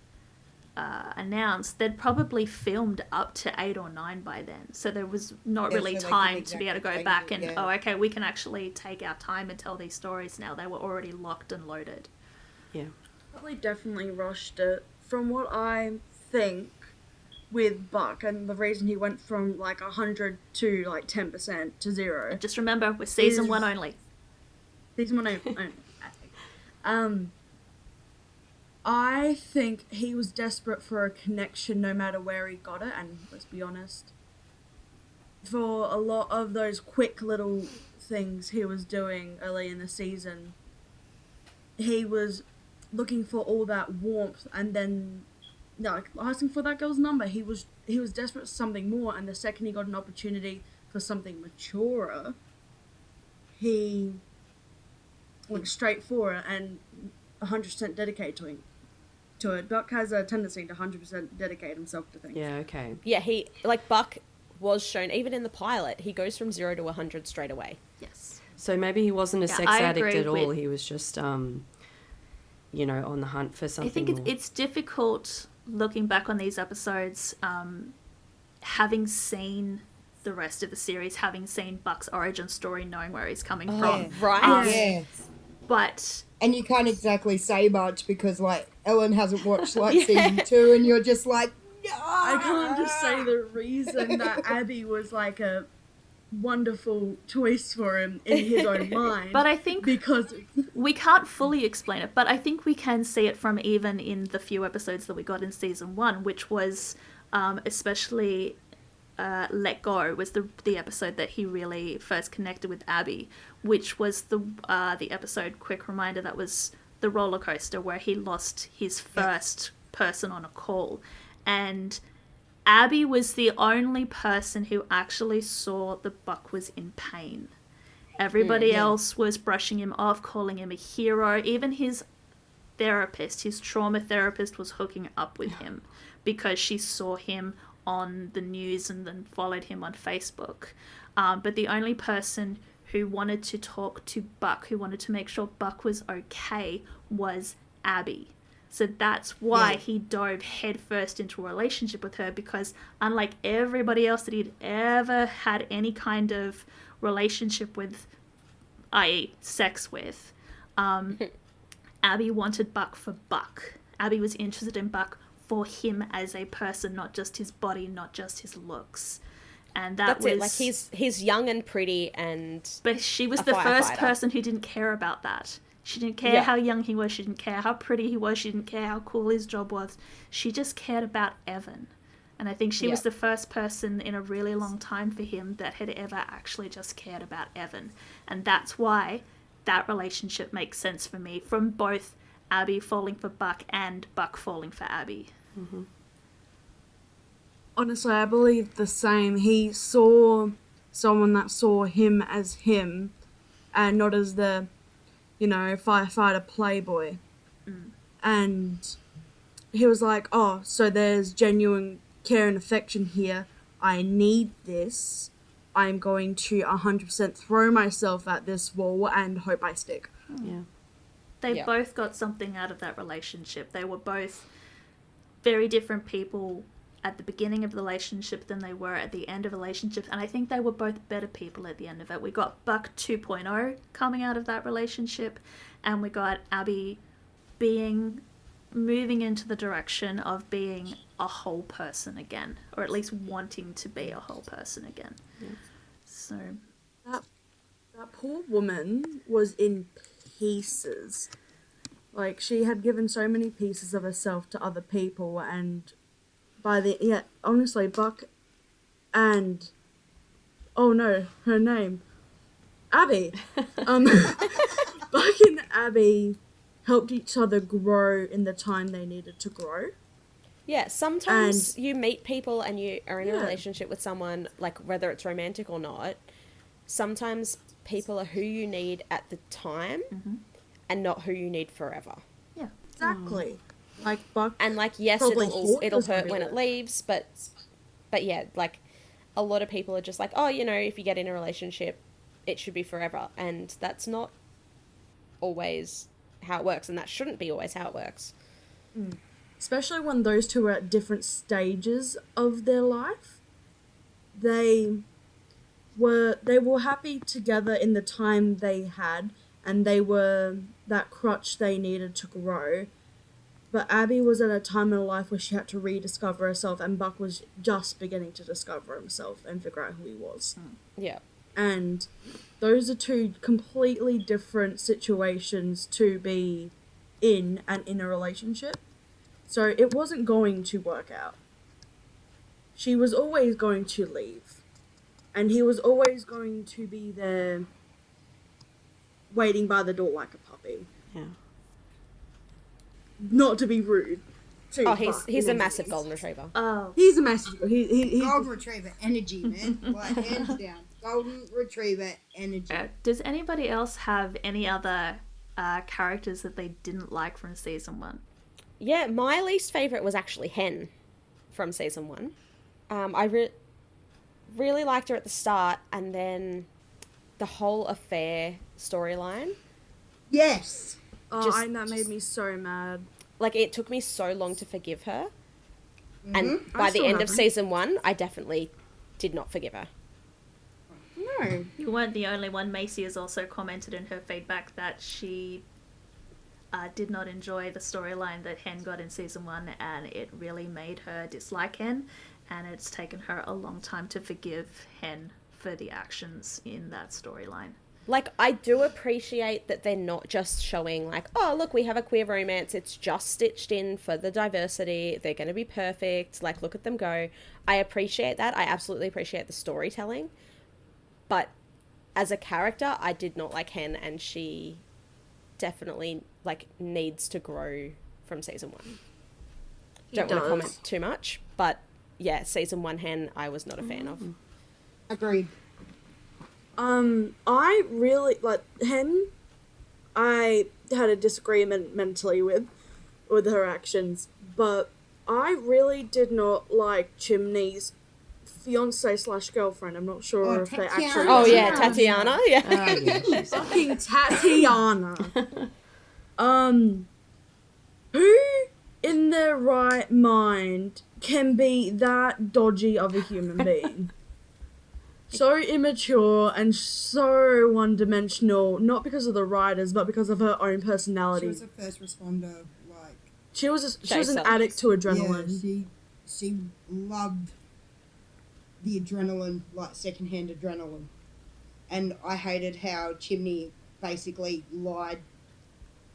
announced, they'd probably filmed up to 8 or 9 by then. So there was not really time to be able to go back and, okay, we can actually take our time and tell these stories now. They were already locked and loaded. Yeah. They definitely rushed it. From what I think with Buck, and the reason he went from like 100 to like 10% to 0. And just remember, we're season 1 only. Season 1 only. I think he was desperate for a connection no matter where he got it, and let's be honest, for a lot of those quick little things he was doing early in the season, he was looking for all that warmth, and then like asking for that girl's number. He was desperate for something more, and the second he got an opportunity for something maturer, he went straight for it and 100% dedicated to it. Buck has a tendency to 100% dedicate himself to things. Yeah, okay. Yeah, he, like, Buck was shown, even in the pilot, he goes from 0 to 100 straight away. Yes. So maybe he wasn't a sex I addict agree at all. with- He was just, you know, on the hunt for something I think more. it's difficult looking back on these episodes, having seen the rest of the series, having seen Buck's origin story, knowing where he's coming from. Yeah. Right? Yeah. But And you can't exactly say much because, like, Ellen hasn't watched, like, season 2, and you're just like, no! I can't just say the reason that Abby was like a wonderful choice for him in his own mind. But I think because we can't fully explain it, but I think we can see it from even in the few episodes that we got in season 1, which was especially Let Go was the episode that he really first connected with Abby, which was the episode, quick reminder, that was the roller coaster where he lost his first person on a call. And Abby was the only person who actually saw that Buck was in pain. Everybody else was brushing him off, calling him a hero. Even his therapist, his trauma therapist, was hooking up with him because she saw him on the news and then followed him on Facebook. But the only person who wanted to talk to Buck, who wanted to make sure Buck was okay, was Abby. So that's why he dove headfirst into a relationship with her, because unlike everybody else that he'd ever had any kind of relationship with i.e. sex with, Abby wanted Buck for Buck. Abby was interested in Buck for him as a person, not just his body, not just his looks. And that's it. Like, he's young and pretty, and but she was the first person who didn't care about that. She didn't care how young he was. She didn't care how pretty he was. She didn't care how cool his job was. She just cared about Evan. And I think she was the first person in a really long time for him that had ever actually just cared about Evan. And that's why that relationship makes sense for me, from both Abby falling for Buck and Buck falling for Abby. Mm-hmm. Honestly, I believe the same. He saw someone that saw him as him and not as the, firefighter playboy. And he was like, oh, so there's genuine care and affection here. I need this. I'm going to 100% throw myself at this wall and hope I stick. Yeah. They both got something out of that relationship. They were both very different people at the beginning of the relationship than they were at the end of the relationship, and I think they were both better people at the end of it. We got Buck 2.0 coming out of that relationship, and we got Abby moving into the direction of being a whole person again, or at least wanting to be a whole person again. Yeah. So that poor woman was in pieces. Like, she had given so many pieces of herself to other people, and honestly, Buck and, oh no, her name, Abby. Buck and Abby helped each other grow in the time they needed to grow. Yeah, sometimes you meet people and you are in a relationship with someone, like, whether it's romantic or not, sometimes people are who you need at the time and not who you need forever. yeah, Exactly. Like, Buck. And, like, yes, it'll hurt when it leaves, but yeah, like, a lot of people are just like, oh, if you get in a relationship, it should be forever. And that's not always how it works, and that shouldn't be always how it works. Especially when those two are at different stages of their life. They were happy together in the time they had, and they were that crutch they needed to grow. But Abby was at a time in her life where she had to rediscover herself, and Buck was just beginning to discover himself and figure out who he was. Yeah. And those are two completely different situations to be in and in a relationship. So it wasn't going to work out. She was always going to leave. And he was always going to be there waiting by the door like a puppy. Yeah. Not to be rude. He's a massive golden retriever. Oh, He's a massive. He's Golden retriever energy, man. Like, hands down. Golden retriever energy. does anybody else have any other characters that they didn't like from season 1? Yeah, my least favourite was actually Hen from season 1. I really liked her at the start, and then the whole affair storyline. Yes. that made me so mad. Like, it took me so long to forgive her. And by I the still end of haven't. season 1, I definitely did not forgive her. No. You weren't the only one. Macy has also commented in her feedback that she did not enjoy the storyline that Hen got in season 1, and it really made her dislike Hen, and it's taken her a long time to forgive Hen for the actions in that storyline. Like, I do appreciate that they're not just showing, like, oh, look, we have a queer romance. It's just stitched in for the diversity. They're going to be perfect. Like, look at them go. I appreciate that. I absolutely appreciate the storytelling. But as a character, I did not like Hen, and she definitely, like, needs to grow from season 1. Don't want to comment too much, but yeah, season 1 Hen, I was not a fan of. Agreed. I really, like, Hen, I had a disagreement mentally with her actions, but I really did not like Chimney's fiance/girlfriend. I'm not sure if they Tatiana. actually... Oh, yeah, Tatiana, yeah. Oh, yeah, she's Fucking Tatiana. Who in their right mind can be that dodgy of a human being? So immature and so one-dimensional, not because of the writers, but because of her own She personality. was a first responder, like She was an Chase addict to yeah, adrenaline. she loved the adrenaline, like secondhand adrenaline, and I hated how Chimney basically lied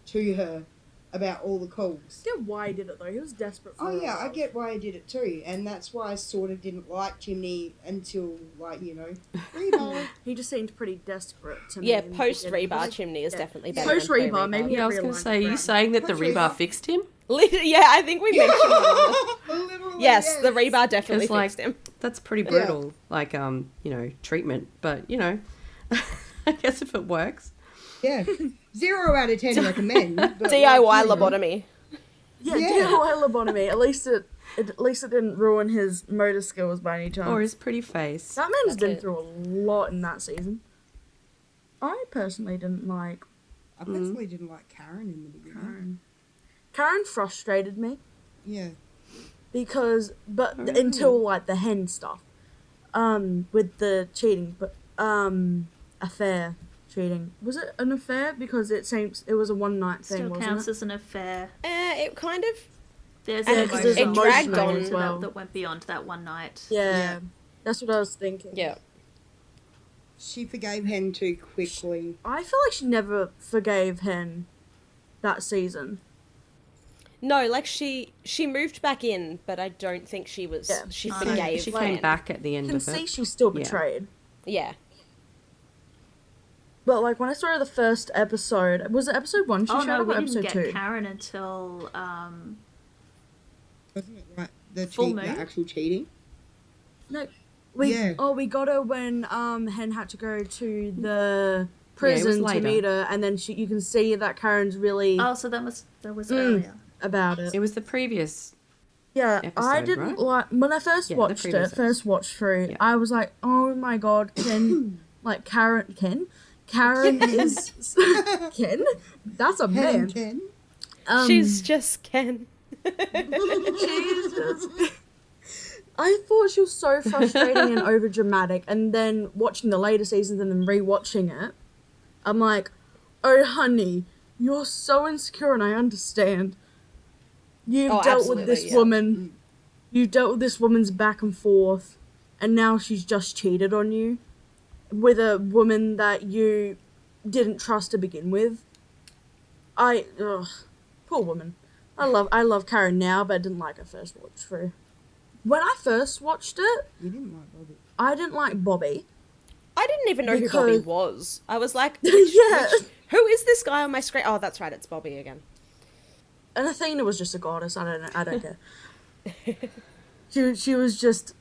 to her about all the calls. I get why he did it though. He was desperate for Oh her yeah, I love. get why I did it too, and that's why I sort of didn't like Chimney until, like, Reba. He just seemed pretty desperate to me. Yeah, in the post beginning. Rebar Like, Chimney is yeah. definitely Yeah. better. Post than Rebar, maybe. Yeah, I was going to say, are you saying that the What's rebar rebar? fixed him? Yeah, I think we mentioned that. Literally, Yes, the Rebar definitely 'Cause, like, fixed him. That's pretty brutal, like, treatment. But, I guess if it works. Yeah, 0 out of 10 recommend. But DIY lobotomy. Yeah, Yeah. DIY lobotomy. At least it didn't ruin his motor skills by any chance. Or his pretty face. That man's That's been it. through a lot in that season. I personally didn't like I personally didn't like Karen in the beginning. Karen. Karen frustrated me Yeah. because, but Really? until like the hen stuff, with the cheating, but affair cheating. Was it an affair? Because it seems it was a one night thing, Still wasn't counts it? as an affair. It kind of... There's And an it- 'cause there's emotional dragged emotional on as well. that went beyond that one night. Yeah, Yeah. that's what I was thinking. Yeah. She forgave Hen too quickly. I feel like she never forgave Hen that season. No, like she moved back in, but I don't think she was... Yeah. She No, forgave She Hen. came back at the You end can of see it. she's still Yeah. betrayed. Yeah. But like when I saw her the first episode, was it episode 1 she Oh showed no, up we or didn't episode get 2? Karen until Wasn't it like the Full the moon? actual cheating? No. Yeah. We got her when Hen had to go to the prison to later. meet her, and then you can see that Karen's really so that was earlier. about it. It was the previous. Yeah, I episode, didn't right? like when I first Yeah, the watched previous it, first watch through. Yeah. I was like, oh my god, Ken, like Karen is Ken. That's a Hen man. and Ken. She's just Ken. Jesus. I thought she was so frustrating and overdramatic, and then watching the later seasons and then rewatching it, I'm like, oh honey, you're so insecure, and I understand. You've Oh, dealt with absolutely, this yeah. woman. You've dealt with this woman's back and forth, and now she's just cheated on you with a woman that you didn't trust to begin with. Poor woman. I love Karen now, but I didn't like her first watch through. When I first watched it, You didn't like Bobby. I didn't like Bobby. I didn't even know who Bobby Because- was. I was like, Yeah. who is this guy on my screen? Oh, that's right, it's Bobby again. And Athena was just a goddess. I don't care. She was just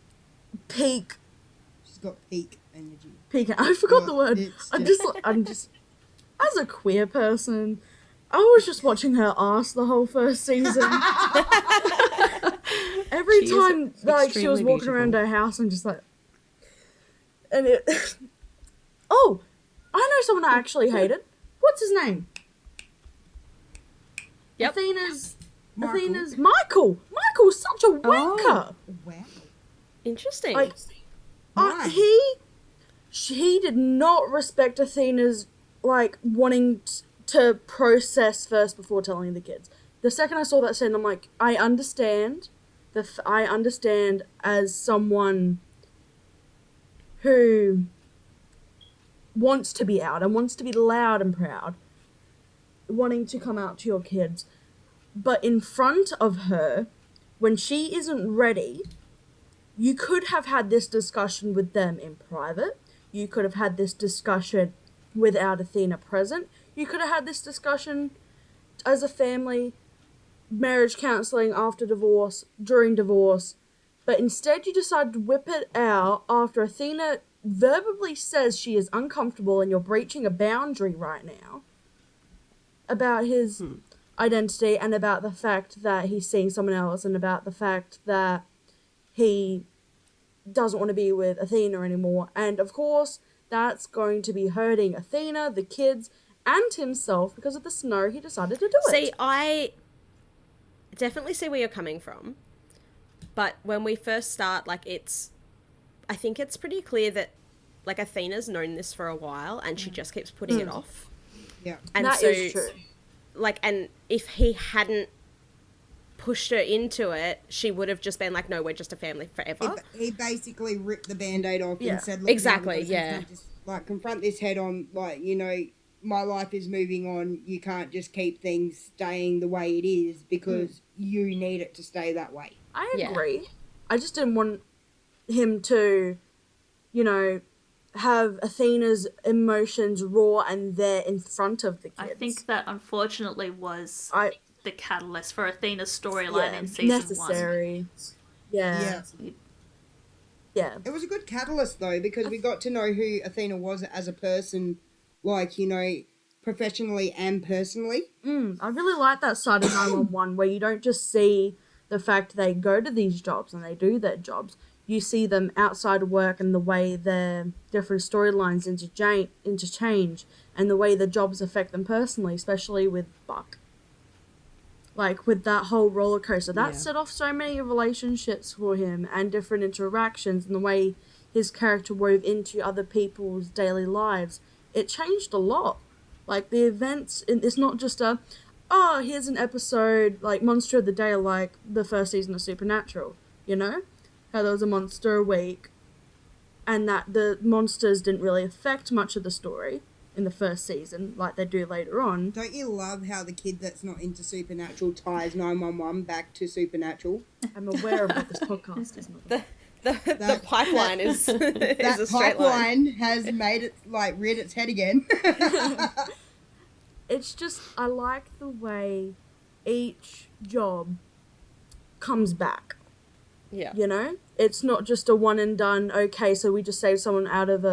peak. She's got peak energy. I forgot the Well, word. it's I'm just as a queer person, I was just watching her ass the whole first season. Every She is time like she was extremely walking around beautiful. her house, I'm just like, and it. Oh, I know someone I actually hated. What's his name? Yep. Athena's Michael. Michael. Michael's such a wanker. Wow. Interesting. Like, Why? he did not respect Athena's like wanting to process first before telling the kids. The second I saw that scene, I'm like, I understand. I understand as someone who wants to be out and wants to be loud and proud, wanting to come out to your kids, but in front of her, when she isn't ready, you could have had this discussion with them in private. You could have had this discussion without Athena present. You could have had this discussion as a family, marriage counselling after divorce, during divorce. But instead you decide to whip it out after Athena verbally says she is uncomfortable and you're breaching a boundary right now about his identity and about the fact that he's seeing someone else and about the fact that he doesn't want to be with Athena anymore. And of course, that's going to be hurting Athena, the kids, and himself because of the snow. He decided to do it. See, I definitely see where you're coming from. But when we first start, like, I think it's pretty clear that like Athena's known this for a while and she just keeps putting it off. Yeah. And That so, is true. like, and if he hadn't pushed her into it, she would have just been like, no, we're just a family forever. He basically ripped the Band-Aid off Yeah. and said, look, Exactly, now, yeah. just, like, confront this head on, like, you know, my life is moving on. You can't just keep things staying the way it is because you need it to stay that way. I Yeah. agree. I just didn't want him to, you know, have Athena's emotions raw and there in front of the kids. I think that unfortunately was I the catalyst for Athena's storyline in season necessary. Yeah. Yeah. It was a good catalyst, though, because we got to know who Athena was as a person, like, you know, professionally and personally. I really like that side of 911 where you don't just see the fact they go to these jobs and they do their jobs. You see them outside of work and the way their different storylines interchange and the way the jobs affect them personally, especially with Buck. Like, with that whole roller coaster. That set off so many relationships for him and different interactions and the way his character wove into other people's daily lives. It changed a lot. Like, the events, it's not just here's an episode, like, Monster of the Day, like the first season of Supernatural, you know? How there was a monster a week, and that the monsters didn't really affect much of the story in the first season, like they do later on. Don't you love how the kid that's not into Supernatural ties 911 back to Supernatural? I'm aware of what this podcast is. The pipeline is a That straight line. pipeline has made it, like, reared its head again. It's just, I like the way each job comes back. Yeah. You know? It's not just a one and done, okay, so we just saved someone out of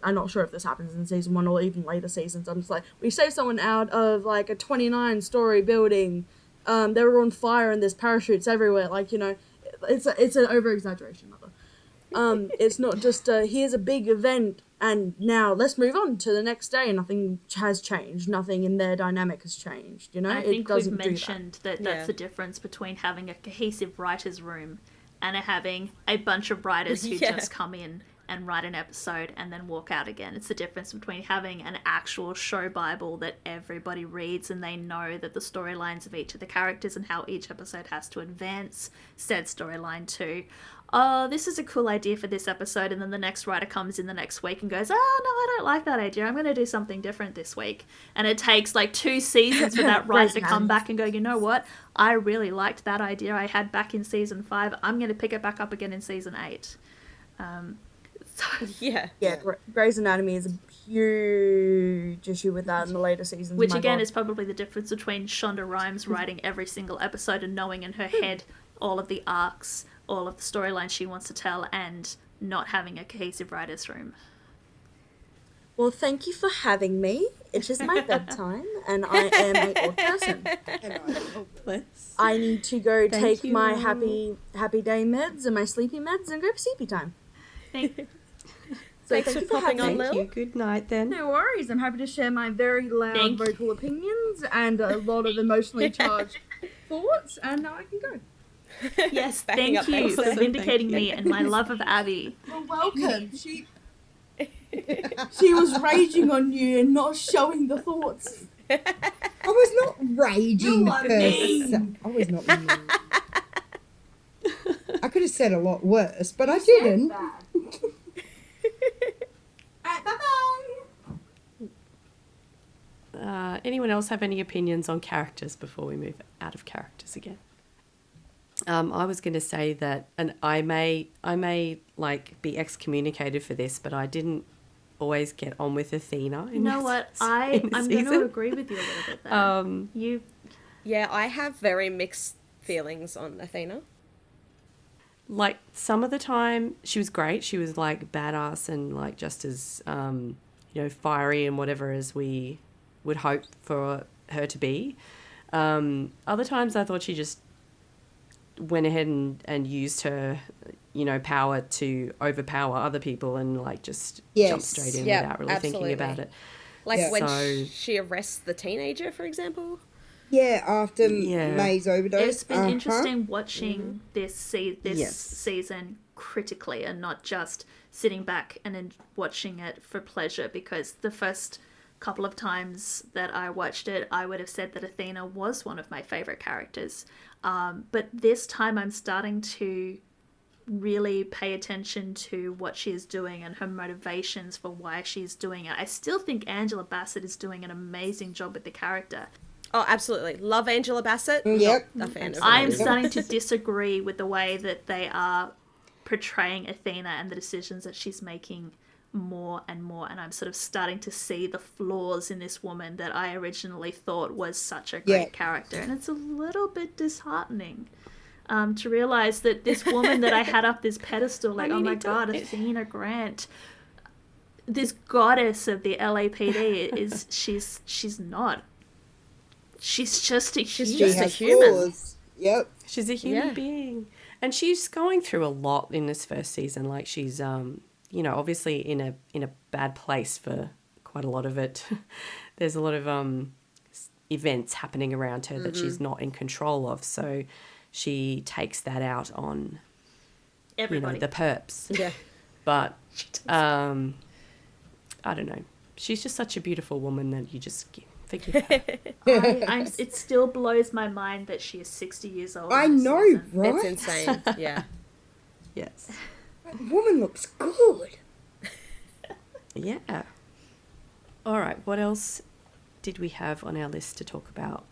I'm not sure if this happens in season 1 or even later seasons. I'm just like, we saved someone out of, like, a 29-story building. They were on fire and there's parachutes everywhere. Like, you know, it's an over-exaggeration, rather. It's not just, here's a big event and now let's move on to the next day. Nothing has changed. Nothing in their dynamic has changed, you know? I think we've do mentioned that that's the difference between having a cohesive writer's room and having a bunch of writers who just come in and write an episode and then walk out again. It's the difference between having an actual show Bible that everybody reads and they know that the storylines of each of the characters and how each episode has to advance said storyline to, oh, this is a cool idea for this episode, and then the next writer comes in the next week and goes, oh, no, I don't like that idea. I'm going to do something different this week. And it takes like 2 seasons for that writer to come back and go, you know what? I really liked that idea I had back in season 5. I'm going to pick it back up again in season 8. Yeah. Grey's Anatomy is a huge issue with that in the later seasons. Which again is probably the difference between Shonda Rhimes writing every single episode and knowing in her head all of the arcs, all of the storylines she wants to tell, and not having a cohesive writer's room. Well, thank you for having me. It is my bedtime, and I am an old person. I need to go take my happy day meds and my sleepy meds and go for sleepy time. Thanks for popping on, Lil. Good night, then. No worries. I'm happy to share my very loud vocal opinions and a lot of emotionally charged thoughts, and now I can go. Yes, thank you for vindicating me and my love of Abby. You're welcome. She was raging on you and not showing the thoughts. I was not raging. You are mean. I was not mean. I could have said a lot worse, but I didn't. Anyone else have any opinions on characters before we move out of characters again? I was going to say that, and I may like be excommunicated for this, but I didn't always get on with Athena. You know what? I'm going to agree with you a little bit there. Yeah, I have very mixed feelings on Athena. Like, some of the time she was great. She was like badass and like just as fiery and whatever as we would hope for her to be. Other times I thought she just went ahead and used her power to overpower other people and like just jump straight in without really thinking about it. Like when she arrests the teenager, for example. Yeah, after Yeah. May's overdose. It's been interesting watching this Yes. season critically and not just sitting back and watching it for pleasure, because the first couple of times that I watched it, I would have said that Athena was one of my favourite characters. But this time I'm starting to really pay attention to what she is doing and her motivations for why she's doing it. I still think Angela Bassett is doing an amazing job with the character. Oh, absolutely. Love Angela Bassett. Yep. Not a fan of I am her. starting to disagree with the way that they are portraying Athena and the decisions that she's making more and more, and I'm sort of starting to see the flaws in this woman that I originally thought was such a great character, and it's a little bit disheartening to realize that this woman that I had up this pedestal, like, oh my god, Athena Grant, this goddess of the LAPD, is she's not. She's just a human. just a human. Flaws. Yep. She's a human being. And she's going through a lot in this first season. Like, she's, you know, obviously in a bad place for quite a lot of it. There's a lot of events happening around her that she's not in control of. So she takes that out on, Everybody. you know, the perps. Yeah. But, I don't know. She's just such a beautiful woman that you just forgive her. It still blows my mind that she is 60 years old. I in this know, season. right? It's insane. Yeah. Yes. That woman looks good. Yeah. All right. What else did we have on our list to talk about?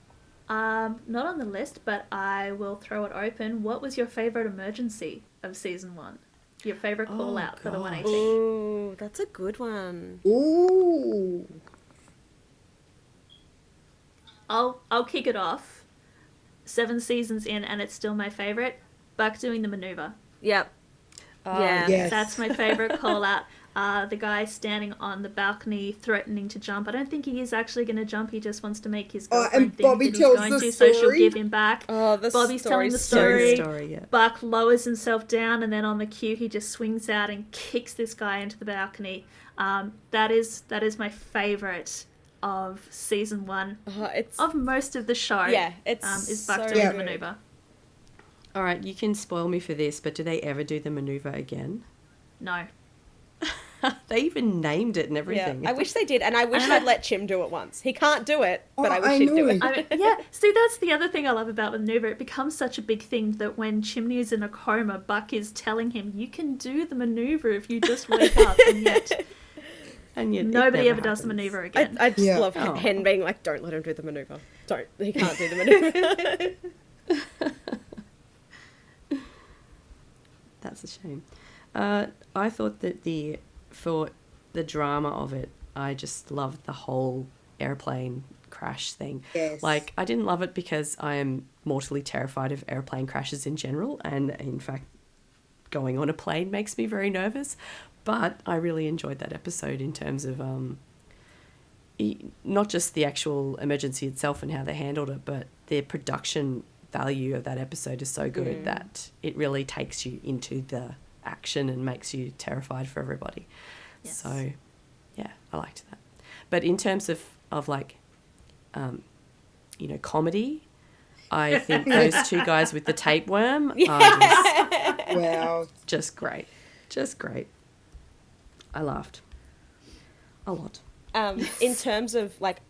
Not on the list, but I will throw it open. What was your favourite emergency of season 1? Your favourite call out for the God. 118? Ooh, that's a good one. Ooh. I'll kick it off. 7 seasons in, and it's still my favourite. Buck doing the manoeuvre. Yep. Yeah. Yes. That's my favourite call out. The guy standing on the balcony threatening to jump. I don't think he is actually going to jump. He just wants to make his girlfriend and think Bobby that he's tells going the to, so she'll story. give him back. Oh, the Bobby's telling the story's so story. Yeah. Buck lowers himself down, and then on the cue, he just swings out and kicks this guy into the balcony. That is my favourite of season 1 it's of most of the show. yeah, it's is Buck so doing the good. manoeuvre. All right, you can spoil me for this, but do they ever do the maneuver again? No. They even named it and Yeah, everything. I wish they did, and I wish they'd let Chim do it once. He can't do it, but Oh, I wish I he'd do know. it. I mean, yeah, see, that's the other thing I love about the maneuver. It becomes such a big thing that when Chimney is in a coma, Buck is telling him, you can do the maneuver if you just wake up, and yet nobody ever does the maneuver again. I just Yeah. love Oh. Hen being like, don't let him do the maneuver. Don't. He can't do the maneuver. That's a shame. I thought that for the drama of it, I just loved the whole airplane crash thing. Yes. Like, I didn't love it because I am mortally terrified of airplane crashes in general, and in fact, going on a plane makes me very nervous. But I really enjoyed that episode in terms of not just the actual emergency itself and how they handled it, but the production value of that episode is so good that it really takes you into the action and makes you terrified for everybody. Yes. So, yeah, I liked that. But in terms of like, comedy, I think those two guys with the tapeworm are Wow. just great. Just great. I laughed a lot. In terms of like,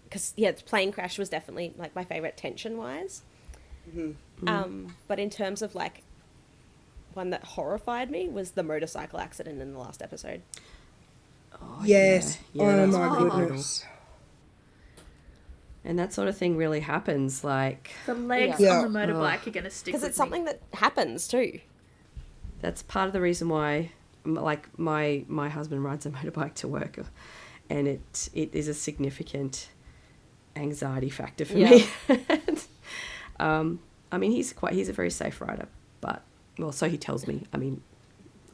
because the plane crash was definitely like my favorite tension wise. But in terms of like, one that horrified me was the motorcycle accident in the last episode. Oh, Yes. Yeah, Oh that's my brutal. goodness. And that sort of thing really happens. Like, The legs Yeah. on the motorbike are going to stick Because with it's something that happens too. that's part of the reason why, like, my husband rides a motorbike to work, and it is a significant anxiety factor for me. I mean, he's a very safe rider, but, well, so he tells me. I mean,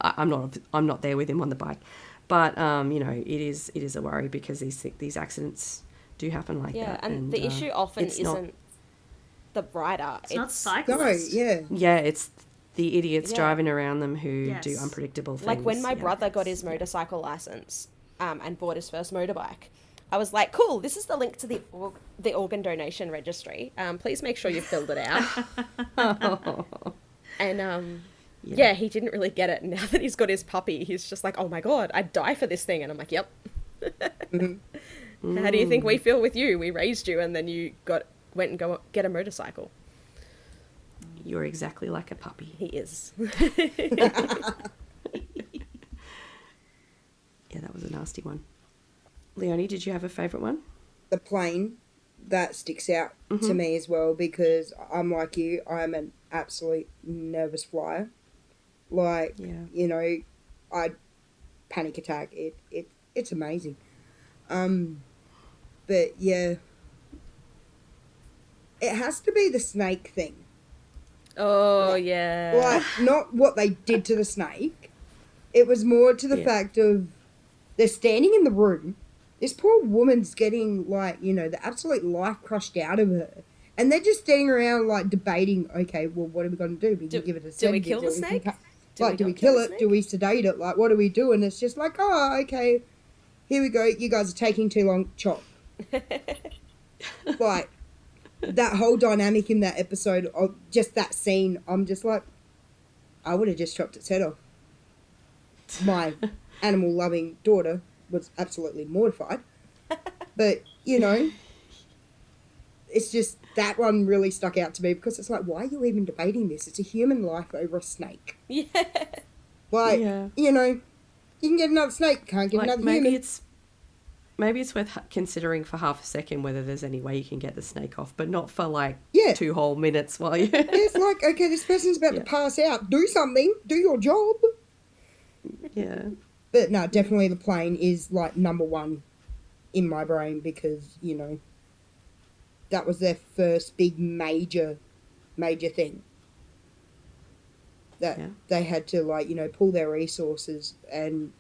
I'm not there with him on the bike, but it is a worry because these accidents do happen like that. And the issue often it's not- isn't the rider. It's not No, cyclists. yeah. Yeah, it's the idiots Yeah. driving around them who do Yes. unpredictable things. Like when my Yeah, brother got it's- his motorcycle license and bought his first motorbike, I was like, cool, this is the link to the organ donation registry. Please make sure you filled it out. And yeah, he didn't really get it. And now that he's got his puppy, he's just like, oh my God, I'd die for this thing. And I'm like, yep. How do you think we feel with you? We raised you and then you went and get a motorcycle. You're exactly like a puppy. He is. Yeah, that was a nasty one. Leonie, did you have a favourite one? The plane, that sticks out to me as well, because I'm like you, I'm an absolute nervous flyer. Like, you know, I'd panic attack. It's amazing. But yeah, it has to be the snake thing. Oh, yeah. Like, not what they did to the snake. It was more to the fact of they're standing in the room. This poor woman's getting, like, you know, the absolute life crushed out of her. And they're just standing around, like, debating, okay, well, what are we going to do? We can give it a sedative. Do we kill the snake? Do we kill it? Do we sedate it? Like, what do we do? And it's just like, oh, okay, here we go. You guys are taking too long. Chop. Like, that whole dynamic in that episode, of just that scene, I'm just like, I would have just chopped its head off. My animal-loving daughter was absolutely mortified. But, you know, it's just, that one really stuck out to me because it's like, why are you even debating this? It's a human life over a snake. Yeah. Like, you know, you can get another snake, can't get another human. Maybe it's worth considering for half a second whether there's any way you can get the snake off, but not for like 2 whole minutes while you... It's like, okay, this person's about to pass out. Do something. Do your job. Yeah. But no, definitely the plane is like number one in my brain because, you know, that was their first big major thing. That they had to, like, you know, pull their resources and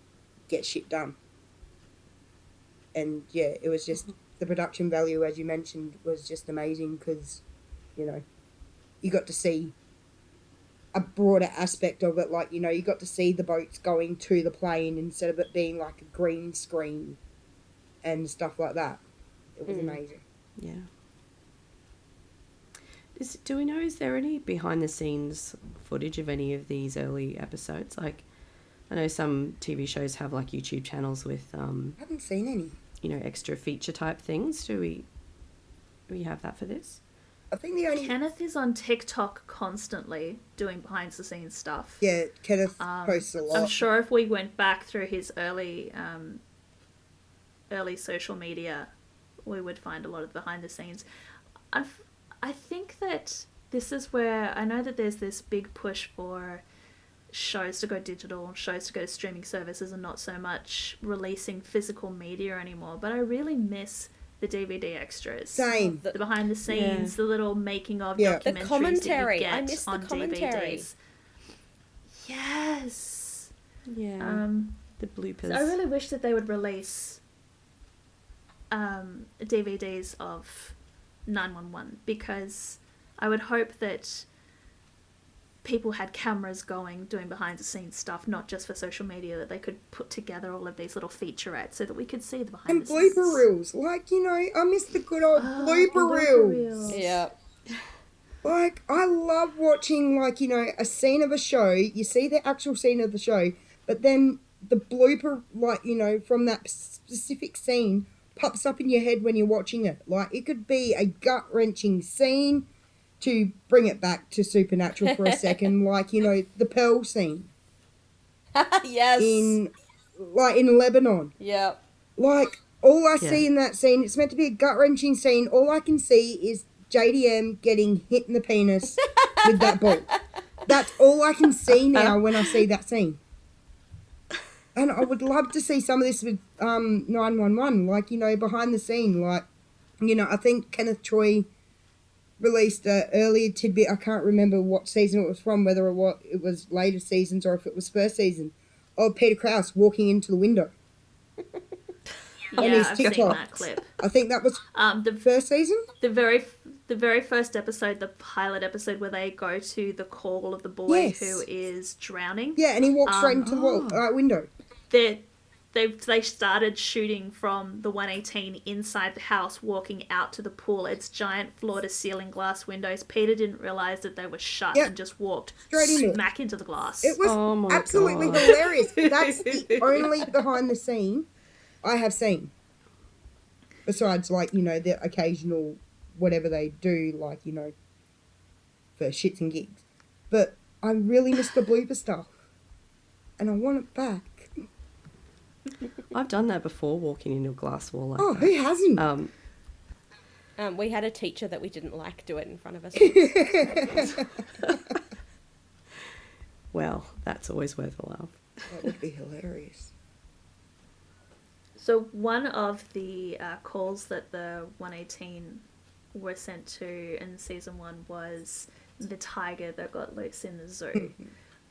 get shit done. And yeah, it was just, the production value, as you mentioned, was just amazing because, you know, you got to see a broader aspect of it. Like, you know, you got to see the boats going to the plane instead of it being like a green screen and stuff like that. It was amazing. Yeah. Do we know, is there any behind the scenes footage of any of these early episodes? Like, I know some TV shows have like YouTube channels with I haven't seen any. You know, extra feature type things. Do we have that for this? I think the only... Kenneth is on TikTok constantly doing behind the scenes stuff. Yeah, Kenneth posts a lot. I'm sure if we went back through his early social media, we would find a lot of behind the scenes. I think that this is where I know that there's this big push for shows to go digital, shows to go to streaming services, and not so much releasing physical media anymore. But I really miss the DVD extras. Same. The behind the scenes, the little making of documentaries the commentary. that you get I miss the on commentary. DVDs. Yes. Yeah. The bloopers. So I really wish that they would release DVDs of 911 because I would hope that people had cameras going, doing behind the scenes stuff, not just for social media, that they could put together all of these little featurettes so that we could see the behind the scenes. And blooper reels. Like, you know, I miss the good old blooper reels. Yeah. Like, I love watching, like, you know, a scene of a show. You see the actual scene of the show, but then the blooper, like, you know, from that specific scene pops up in your head when you're watching it. Like, it could be a gut-wrenching scene. To bring it back to Supernatural for a second, like, you know, the Pearl scene. Yes. In Lebanon. Yeah. Like, all I see in that scene, it's meant to be a gut-wrenching scene. All I can see is JDM getting hit in the penis with that ball. That's all I can see now when I see that scene. And I would love to see some of this with 911, like, you know, behind the scene. Like, you know, I think Kenneth Troy released an earlier tidbit. I can't remember what season it was from, whether it was later seasons or if it was first season, of Peter Krause walking into the window. Yeah, I've seen that clip. I think that was the first season? The very first episode, the pilot episode where they go to the call of the boy who is drowning. Yeah, and he walks straight into the window. they started shooting from the 118 inside the house, walking out to the pool. It's giant floor-to-ceiling glass windows. Peter didn't realise that they were shut and just walked straight into it. smack into the glass. It was Oh my absolutely God. hilarious. That's the only behind the scene I have seen. Besides, like, you know, the occasional whatever they do, like, you know, for shits and gigs. But I really miss the blooper stuff. And I want it back. I've done that before, walking into a glass wall like Oh, that. who hasn't? We had a teacher that we didn't like do it in front of us. Well, that's always worth a laugh. That would be hilarious. So one of the calls that the 118 were sent to in season 1 was the tiger that got loose in the zoo.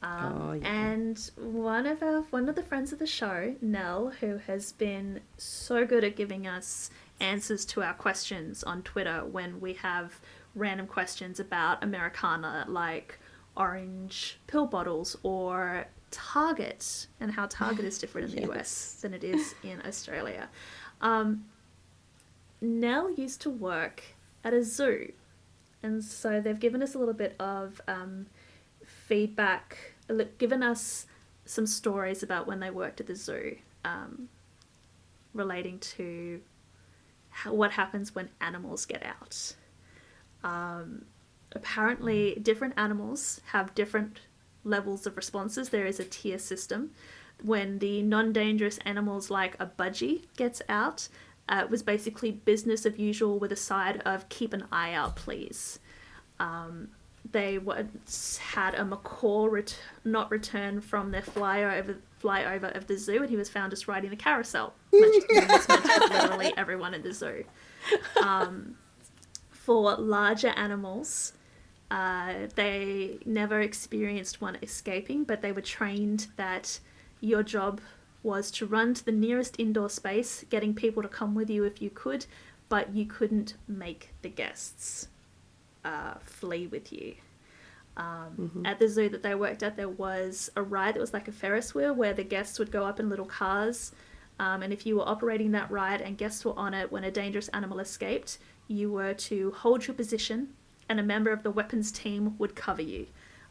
And one of the friends of the show, Nell, who has been so good at giving us answers to our questions on Twitter when we have random questions about Americana, like orange pill bottles or Target, and how Target is different in the US than it is in Australia. Nell used to work at a zoo, and so they've given us a little bit of feedback, given us some stories about when they worked at the zoo, relating to what happens when animals get out. Apparently, different animals have different levels of responses. There is a tier system. When the non-dangerous animals like a budgie gets out, it was basically business as usual with a side of keep an eye out, please. They once had a macaw not return from their flyover of the zoo, and he was found just riding the carousel, much to the amusement of literally everyone in the zoo. For larger animals, they never experienced one escaping, but they were trained that your job was to run to the nearest indoor space, getting people to come with you if you could, but you couldn't make the guests flee with you. At the zoo that they worked at, there was a ride that was like a Ferris wheel where the guests would go up in little cars, and if you were operating that ride and guests were on it when a dangerous animal escaped, you were to hold your position and a member of the weapons team would cover you.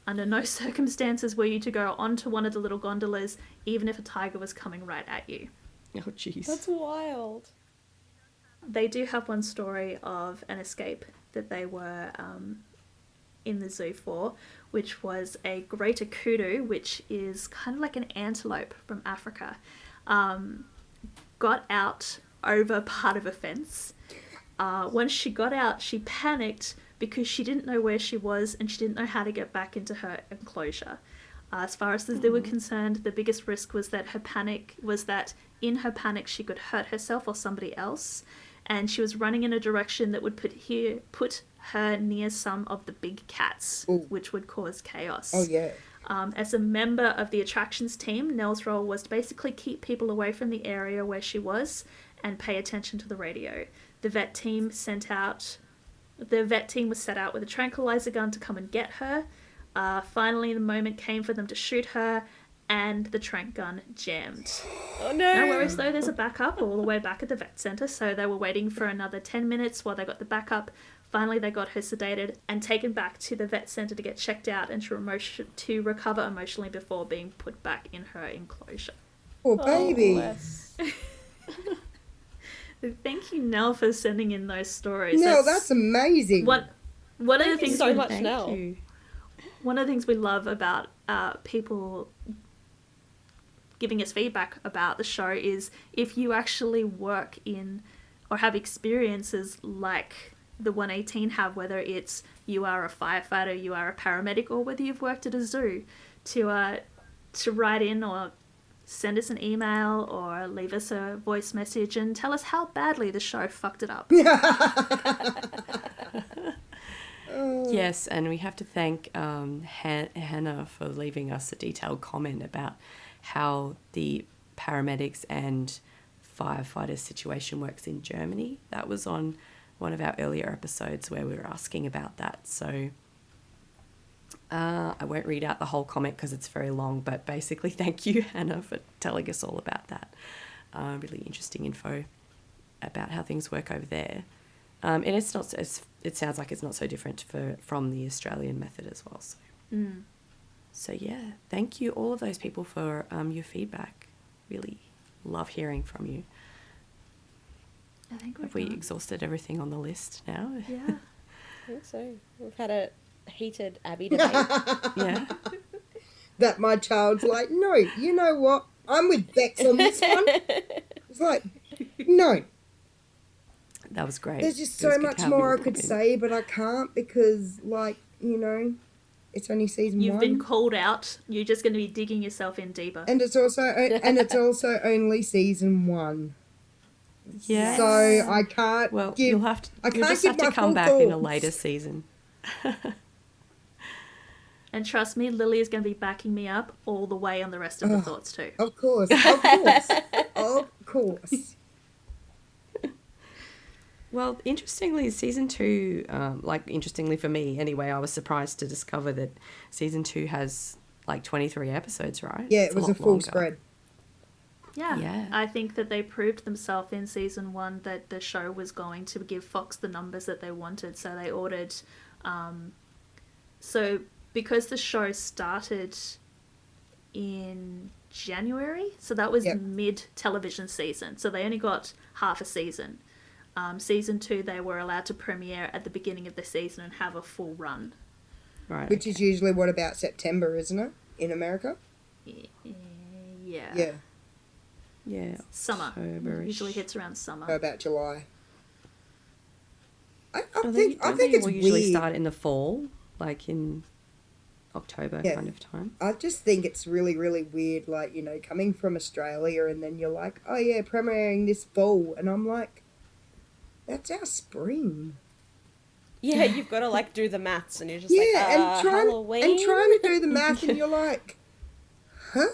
Under no circumstances were you to go onto one of the little gondolas, even if a tiger was coming right at you. Oh, jeez. That's wild. They do have one story of an escape that they were in the zoo for, which was a greater kudu, which is kind of like an antelope from Africa, got out over part of a fence. Once she got out, she panicked because she didn't know where she was and she didn't know how to get back into her enclosure. As far as the zoo were concerned, the biggest risk was that in her panic she could hurt herself or somebody else, and she was running in a direction that would put her near some of the big cats, which would cause chaos. Oh, yeah. As a member of the attractions team, Nell's role was to basically keep people away from the area where she was and pay attention to the radio. The vet team was set out with a tranquilizer gun to come and get her. Finally, the moment came for them to shoot her, and the tranq gun jammed. Oh no! No worries though, there's a backup all the way back at the vet centre, so they were waiting for another 10 minutes while they got the backup. Finally, they got her sedated and taken back to the vet centre to get checked out and to recover emotionally before being put back in her enclosure. Oh, baby. bless. Thank you, Nell, for sending in those stories. No, that's amazing. One of the Thank you things so much, Thank Nell. you. One of the things we love about people giving us feedback about the show is if you actually work in or have experiences like the 118 have, whether it's you are a firefighter, you are a paramedic, or whether you've worked at a zoo, to write in or send us an email or leave us a voice message and tell us how badly the show fucked it up. Yes, and we have to thank Hannah for leaving us a detailed comment about how the paramedics and firefighters situation works in Germany. That was on one of our earlier episodes where we were asking about that. So I won't read out the whole comment because it's very long, but basically thank you, Hannah, for telling us all about that. Really interesting info about how things work over there. And it's not. It sounds like it's not so different from the Australian method as well. So, so yeah, thank you all of those people for your feedback. Really love hearing from you. I think Have we exhausted everything on the list now? Yeah. I think so. We've had a heated Abby debate. Yeah. That my child's like, no, you know what? I'm with Bex on this one. It's like, no. That was great. There's just It was so good much to have you more I all could in. say, but I can't because, like, you know, it's only season You've one. been called out. You're just going to be digging yourself in deeper. And it's also only season one. Yes. So I can't Well, give. you'll just have to come back in a later season. And trust me, Lily is going to be backing me up all the way on the rest of the thoughts too. Of course. Of course. Well, interestingly, season 2, interestingly for me anyway, I was surprised to discover that season 2 has like 23 episodes, right? Yeah, It's it was a lot full longer. spread. Yeah. I think that they proved themselves in season 1 that the show was going to give Fox the numbers that they wanted. So they ordered. So because the show started in January, so that was mid-television season. So they only got half a season. Season 2, they were allowed to premiere at the beginning of the season and have a full run. Right. Which is usually, what, about September, isn't it? In America? Yeah. Yeah. Summer. October-ish. Usually hits around summer. Or about July. I Don't think it's will usually weird. start in the fall, like in October kind of time. I just think it's really, really weird, like, you know, coming from Australia and then you're like, oh yeah, premiering this fall. And I'm like, that's our spring. Yeah, you've got to like do the maths, and you're just and Halloween. trying to do the math, and you're like, huh?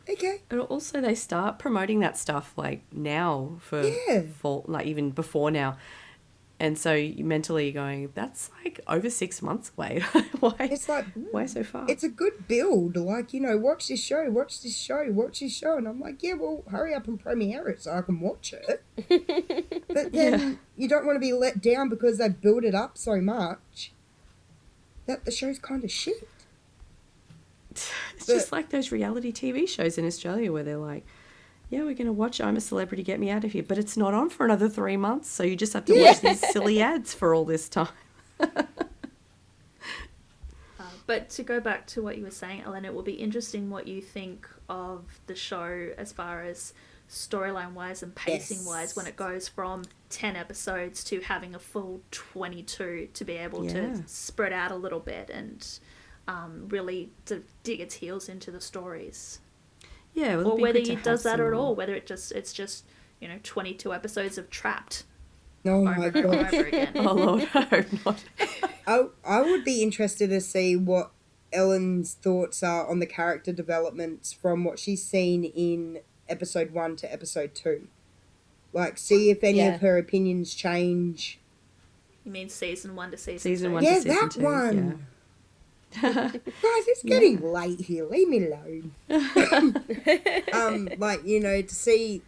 Okay. And also, they start promoting that stuff like now for fall, like even before now. And so you mentally going, that's like over 6 months away. Why? It's like, why so far? it's a good build. Like, you know, watch this show. And I'm like, yeah, well, hurry up and premiere it so I can watch it. But then you don't want to be let down because they build it up so much that the show's kind of shit. It's just like those reality TV shows in Australia where they're like, yeah, we're going to watch I'm a Celebrity, Get Me Out of Here, but it's not on for another 3 months, so you just have to watch these silly ads for all this time. But to go back to what you were saying, Ellen, it will be interesting what you think of the show as far as storyline-wise and pacing-wise when it goes from 10 episodes to having a full 22 to be able to spread out a little bit and really to dig its heels into the stories. Yeah, well, or whether he does that at all, whether it's just 22 episodes of Trapped. Oh my over and God. over again. Oh Lord, I hope not. I would be interested to see what Ellen's thoughts are on the character developments from what she's seen in episode 1 to episode 2. Like, see if any of her opinions change. You mean season 1 to season 2? 1 Yeah, to season that 2. one. Guys, it's getting late here. Leave me alone. To see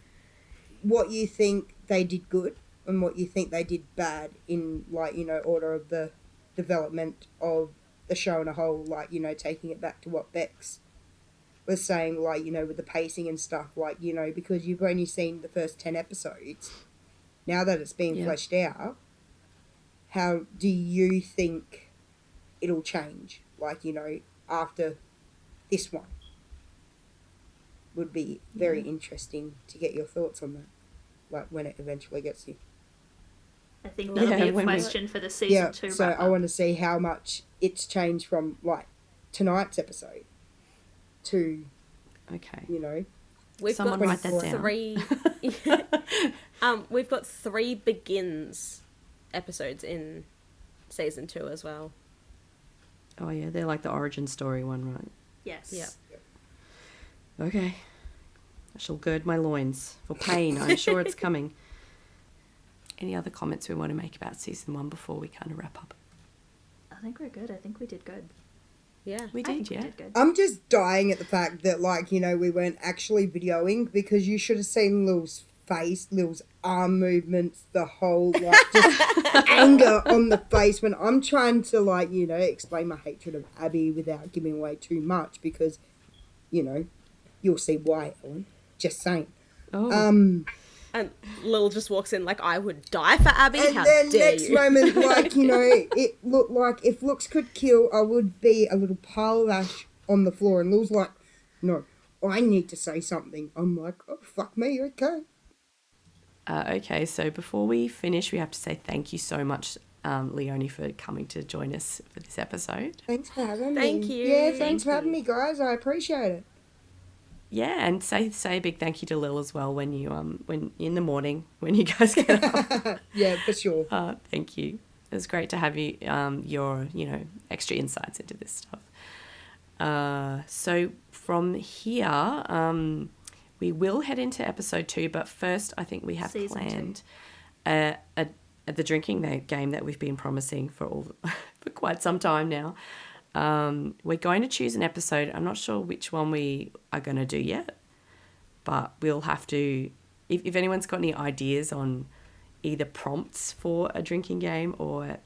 what you think they did good and what you think they did bad in, order of the development of the show in a whole, taking it back to what Bex was saying, with the pacing and stuff, because you've only seen the first 10 episodes. Now that it's being fleshed out, how do you think it'll change? After this one. Would be very interesting to get your thoughts on that, when it eventually gets here. I think that'll be a question for the season 2 so wrap-up. I want to see how much it's changed from, tonight's episode to, We've Someone got write that down. 3... we've got 3 begins episodes in season 2 as well. Oh yeah, they're like the origin story one, right? Yes. Yeah. Okay. I shall gird my loins for pain. I'm sure it's coming. Any other comments we want to make about season 1 before we kind of wrap up? I think we're good. I think we did good. Yeah. We I did, think we yeah. did good. I'm just dying at the fact that, like, you know, we weren't actually videoing, because you should have seen Lil's face, Lil's arm movements, the whole, like, just anger on the face when I'm trying to, like, you know, explain my hatred of Abby without giving away too much, because, you know, you'll see why, Ellen. Just saying. Oh. And Lil just walks in like, I would die for Abby. And How then dare next you? moment, like, you know, it looked like if looks could kill, I would be a little pile of ash on the floor. And Lil's like, no, I need to say something. I'm like, oh, fuck me, okay. Okay, so before we finish, we have to say thank you so much, Leonie, for coming to join us for this episode. Thanks for having me. Thank you. Yeah, thanks for Thank having you. me, guys. I appreciate it. Yeah, and say a big thank you to Lil as well when you when in the morning when you guys get up. Yeah, for sure. Thank you. It was great to have you your extra insights into this stuff. So from here, we will head into episode 2, but first I think we have Season planned the drinking game that we've been promising for quite some time now. We're going to choose an episode. I'm not sure which one we are going to do yet, but we'll have to, if anyone's got any ideas on either prompts for a drinking game or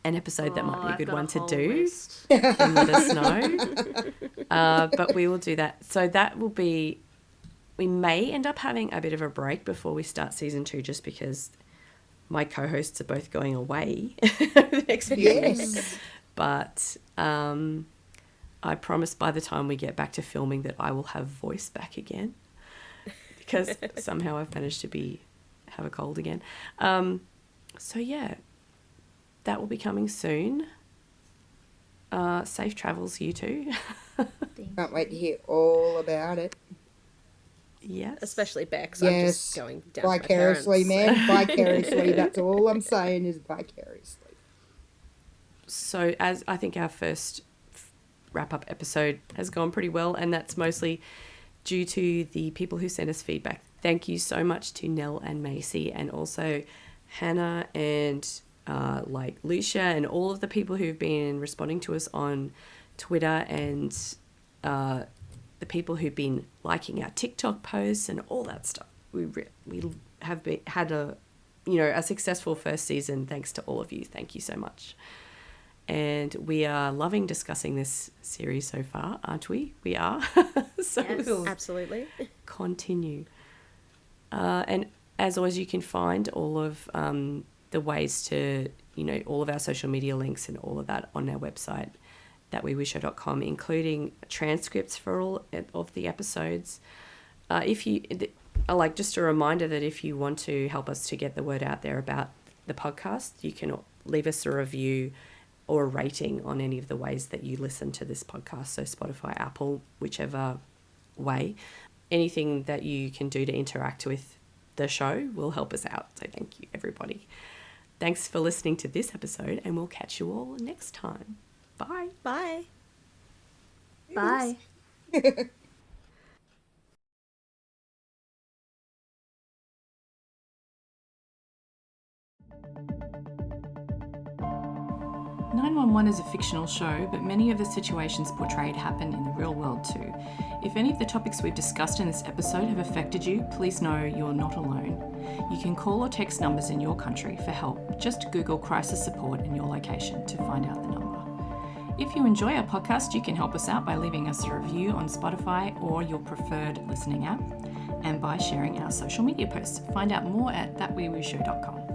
an episode that might be a good one to do, then let us know. But we will do that. So that will be, we may end up having a bit of a break before we start season 2, just because my co-hosts are both going away over the next few weeks. Yes. But I promise by the time we get back to filming that I will have voice back again, because somehow I've managed to have a cold again. So yeah, that will be coming soon. Safe travels, you two. Can't wait to hear all about it. Yes. Especially Bex. I'm Yes. just going down to my Vicariously, parents. man. Vicariously. That's all I'm saying is vicariously. So as I think our first wrap-up episode has gone pretty well, and that's mostly due to the people who sent us feedback. Thank you so much to Nell and Macy, and also Hannah and Lucia, and all of the people who've been responding to us on Twitter, and the people who've been liking our TikTok posts and all that stuff. We have had a successful first season thanks to all of you. Thank you so much. And we are loving discussing this series so far, aren't we? We are. So Yes. we'll Absolutely. continue. And as always, you can find all of the ways to, all of our social media links and all of that on our website, thatwewisher.com, including transcripts for all of the episodes. Just a reminder that if you want to help us to get the word out there about the podcast, you can leave us a review or a rating on any of the ways that you listen to this podcast. So Spotify, Apple, whichever way. Anything that you can do to interact with the show will help us out. So thank you, everybody. Thanks for listening to this episode, and we'll catch you all next time. Bye. Bye. Bye. "911" is a fictional show, but many of the situations portrayed happen in the real world too. If any of the topics we've discussed in this episode have affected you, please know you're not alone. You can call or text numbers in your country for help. Just Google crisis support in your location to find out the number. If you enjoy our podcast, you can help us out by leaving us a review on Spotify or your preferred listening app, and by sharing our social media posts. Find out more at thatwewishow.com.